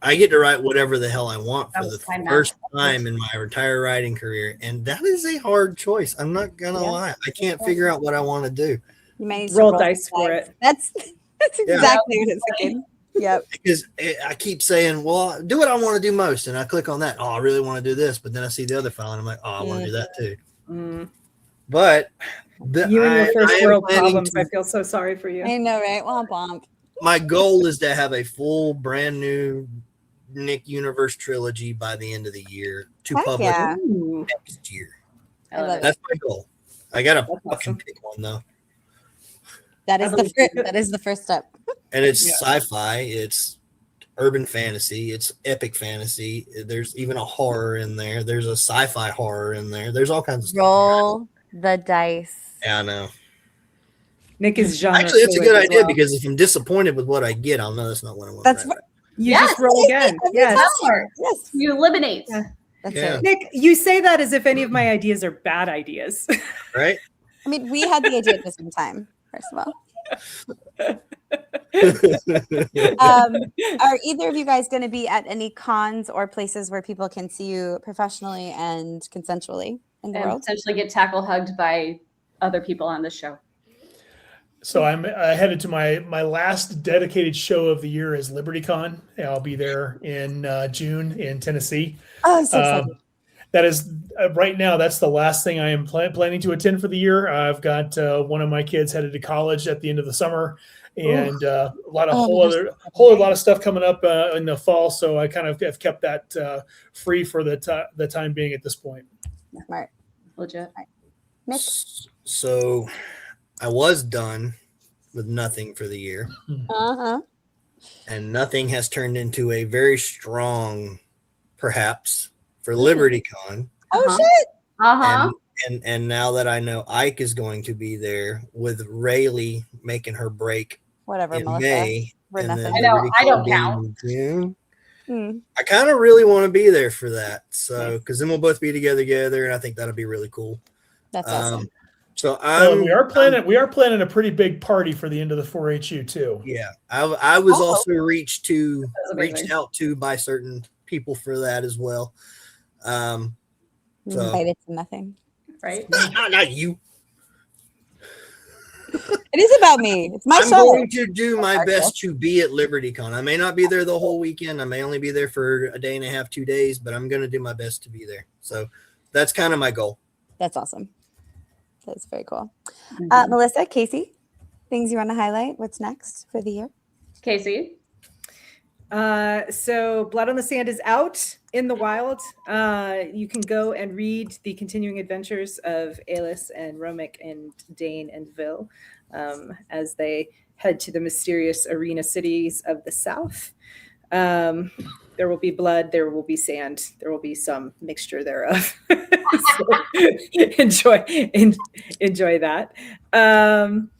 I get to write whatever the hell I want for the first time in my entire writing career. And that is a hard choice. I'm not going to lie. I can't figure out what I want to do. You may need to Roll dice for it. That's exactly what it's thinking. Yep. Because I keep saying, well, do what I want to do most. And I click on that. Oh, I really want to do this. But then I see the other file and I'm like, oh, I want to do that too. Mm. But You and your first world planning problems. I feel so sorry for you. I know, right? Womp womp. my goal is to have a full brand new Nick Universe trilogy by the end of the year to Heck publish yeah. next year. I love it. That's my goal. I gotta That's fucking awesome. pick one though. That is I the believe you. that is the first step. And it's Yeah. sci-fi, it's urban fantasy, it's epic fantasy. There's even a horror in there. There's a sci-fi horror in there. There's all kinds of stuff. Roll the dice. Yeah, I know. Nick is genre. Actually, it's a fluid good as idea well. because if I'm disappointed with what I get, I'll know that's not what I want. That's to write. You Yes, just roll again. Every Yes. time. Smart. Yes. You eliminate. Yeah. That's Yeah. it. Nick, you say that as if any of my ideas are bad ideas. Right? I mean, we had the idea at the same time, first of all. Are either of you guys going to be at any cons or places where people can see you professionally and consensually in the And world? potentially get tackle hugged by other people on the show. So I'm headed to my last dedicated show of the year is LibertyCon. I'll be there in June in Tennessee. Oh, so excited. That is right now. That's the last thing I am planning to attend for the year. I've got one of my kids headed to college at the end of the summer, and a lot of whole lot of stuff coming up in the fall. So I kind of have kept that free for the time being at this point. Smart. Legit. Nick? So I was done with nothing for the year, Uh-huh. and nothing has turned into a very strong, perhaps, for LibertyCon. Oh, Uh-huh. shit. Uh-huh. And now that I know Ike is going to be there with Rayleigh making her break Whatever, in Melissa. May, We're and nothing. then I know, I LibertyCon don't being count. in June. Hmm. I kind of really want to be there for that. So, Nice. because then we'll both be together, and I think that'll be really cool. That's awesome. So Well, we are planning a pretty big party for the end of the 4-HU too. Yeah, I was Oh. also reached That's amazing. out to by certain people for that as well. So Invited to nothing. Right? not you. It is about me. It's my I'm show. going to do my Sorry, best to be at LibertyCon. I may not be there the whole weekend. I may only be there for a day and a half, 2 days, but I'm going to do my best to be there. So that's kind of my goal. That's awesome. That's very cool. Mhm. Melissa, Kacey, things you want to highlight? What's next for the year? Kacey? So Blood on the Sand is out in the wild. You can go and read the continuing adventures of Alis and Romic and Dane and Vil as they head to the mysterious arena cities of the south. There will be blood, there will be sand, there will be some mixture thereof. So enjoy that. And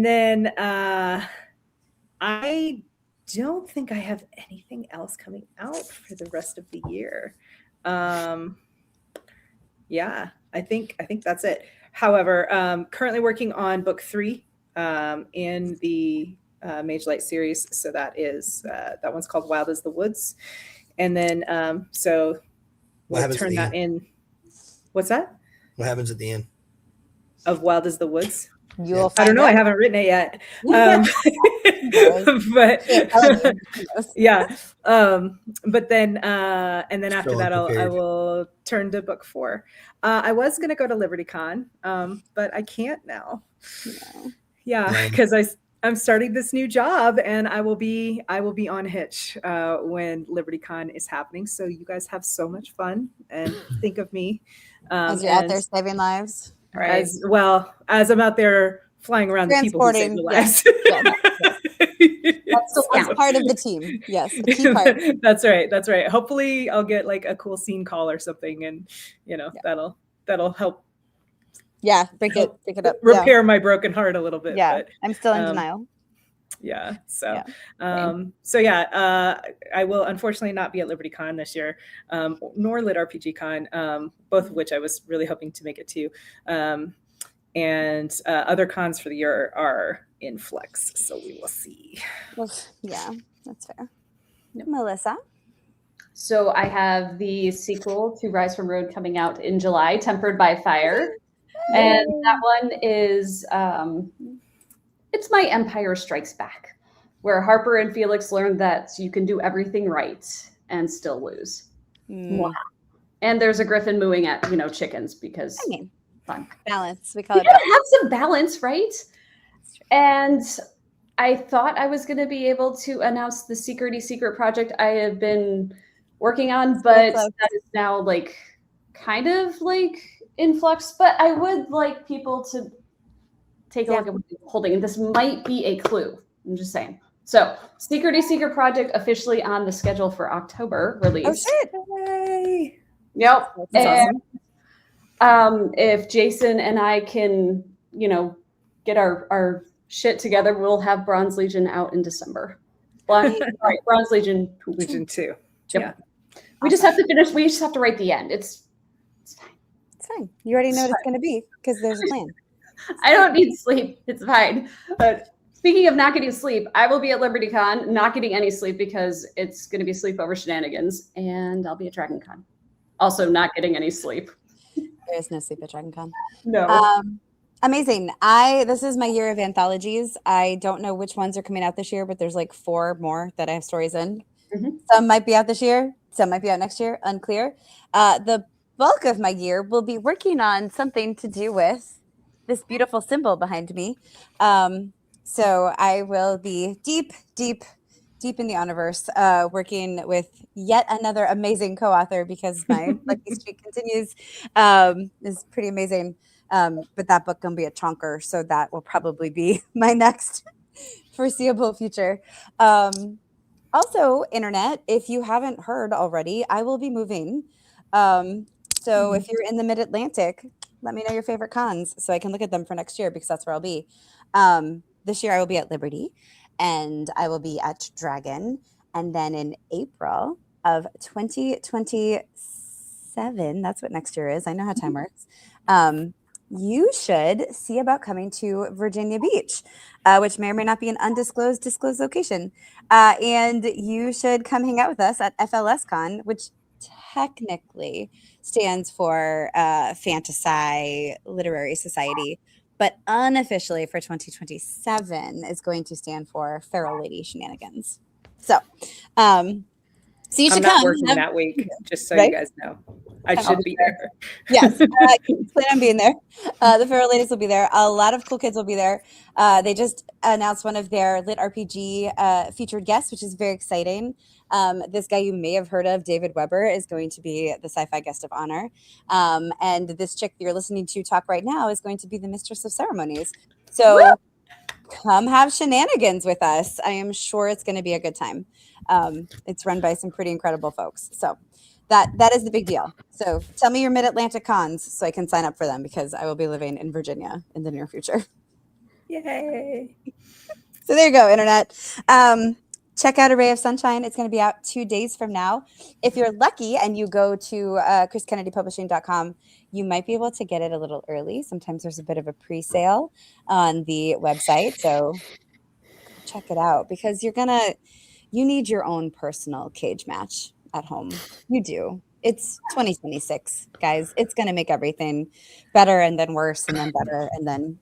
then I don't think I have anything else coming out for the rest of the year. Yeah, I think that's it. However, currently working on book 3 in the Mage Light series. So that one's called Wild as the Woods. And then so we'll turn that in. What's that? What happens at the end? Of Wild as the Woods? You'll I find don't know. out. I haven't written it yet. But yeah. But then and then after Still that, I unprepared. will turn to book 4. I was going to go to LibertyCon, but I can't now. No. Yeah, Right. because I'm starting this new job, and I will be on Hitch when LibertyCon is happening. So you guys have so much fun and think of me As you're out and there saving lives. Right. as well as I'm out there flying around the people who save the Transporting, lives. That still counts. Part of the team. Yes, a key part. That's right. Hopefully I'll get like a cool scene call or something, and that'll help Yeah, break it up. repair my broken heart a little bit. Yeah, But I'm still in um, denial. yeah. So, same. I will unfortunately not be at LibertyCon this year, nor Lit RPG Con, both of which I was really hoping to make it to. And other cons for the year are in flux, so we will see. Well, yeah, that's fair. Melissa? So I have the sequel to Rise from Road coming out in July, Tempered by Fire. And that one is it's my Empire Strikes Back. where Harper and Felix learned that you can do everything right and still lose. Mm. And there's a griffin mooing at, chickens because I mean, fun. balance. We call You it gotta balance. have some balance, right? And I thought I was going to be able to announce the secret project I have been working on, but that is now like kind of like in flux. But I would like people to take a look at what I'm holding. And this might be a clue. I'm just saying. So, secret project officially on the schedule for October release. Oh shit! Yay. Yep. That's And if Jason and I can, get our shit together, we'll have Bronze Legion out in December. Bronze Legion 2. Legion 2. Yep. Yeah. We just have to finish. We just have to write the end. It's fine. It's fine. You already know what it's going to be because there's a plan. I don't need sleep. It's fine. But speaking of not getting sleep, I will be at LibertyCon, not getting any sleep because it's going to be sleepover shenanigans, and I'll be at DragonCon. Also, not getting any sleep. There is no sleep at DragonCon. No. Amazing. This is my year of anthologies. I don't know which ones are coming out this year, but there's like 4 more that I have stories in. Mhm. Some might be out this year. Some might be out next year. Unclear. The bulk of my year will be working on something to do with this beautiful symbol behind me. So I will be deep in the Honorverse, working with yet another amazing co-author because my lucky streak continues. Is pretty amazing. But that book gonna be a chonker, so that will probably be my next foreseeable future. Also, internet, if you haven't heard already, I will be moving. So if you're in the Mid-Atlantic, let me know your favorite cons so I can look at them for next year because that's where I'll be. This year I will be at Liberty and I will be at Dragon. And then in April of 2027, that's what next year is. I know how time works. You should see about coming to Virginia Beach, which may or may not be an disclosed location. And you should come hang out with us at FLSCon, which technically stands for Fantasy Literary Society, but unofficially for 2027 is going to stand for Feral Lady Shenanigans. So, so you should I'm not come. working that week, just so Right? you guys know. I should be there. Yes, I plan on being there. The Feral Ladies will be there. A lot of cool kids will be there. They just announced one of their Lit RPG featured guests, which is very exciting. This guy you may have heard of, David Weber, is going to be the sci-fi guest of honor. And this chick that you're listening to talk right now is going to be the mistress of ceremonies. So come have shenanigans with us. I am sure it's going to be a good time. It's run by some pretty incredible folks. So that is the big deal. So tell me your Mid-Atlantic cons so I can sign up for them because I will be living in Virginia in the near future. Yay. So there you go, internet. Check out A Rae of Sunshine. It's going to be out 2 days from now. If you're lucky and you go to chriskennedypublishing.com, you might be able to get it a little early. Sometimes there's a bit of a pre-sale on the website. So check it out because you need your own personal cage match at home. You do. It's 2026, guys. It's going to make everything better and then worse and then better and then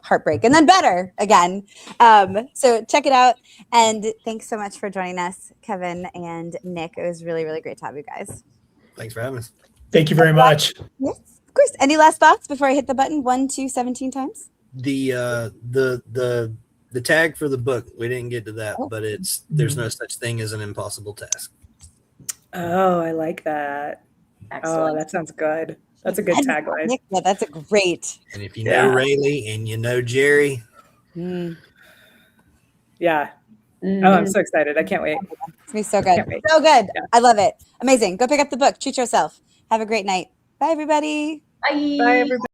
heartbreak and then better again. So check it out. And thanks so much for joining us, Kevin and Nick. It was really, really great to have you guys. Thanks for having us. Thank you very much. Yes, of course. Any last thoughts before I hit the button 1, 2, 17 times? The tag for the book, we didn't get to that, but there's no such thing as an impossible task. Oh, I like that. Excellent. Oh, that sounds good. That's a good tagline. Nick, yeah, that's a great. And if you know Rayleigh and you know Jerry, Yeah. Oh, I'm so excited. I can't wait. It's going to be so good. Can't wait. So good. Yeah. I love it. Amazing. Go pick up the book. Treat yourself. Have a great night. Bye, everybody. Bye. Bye, everybody.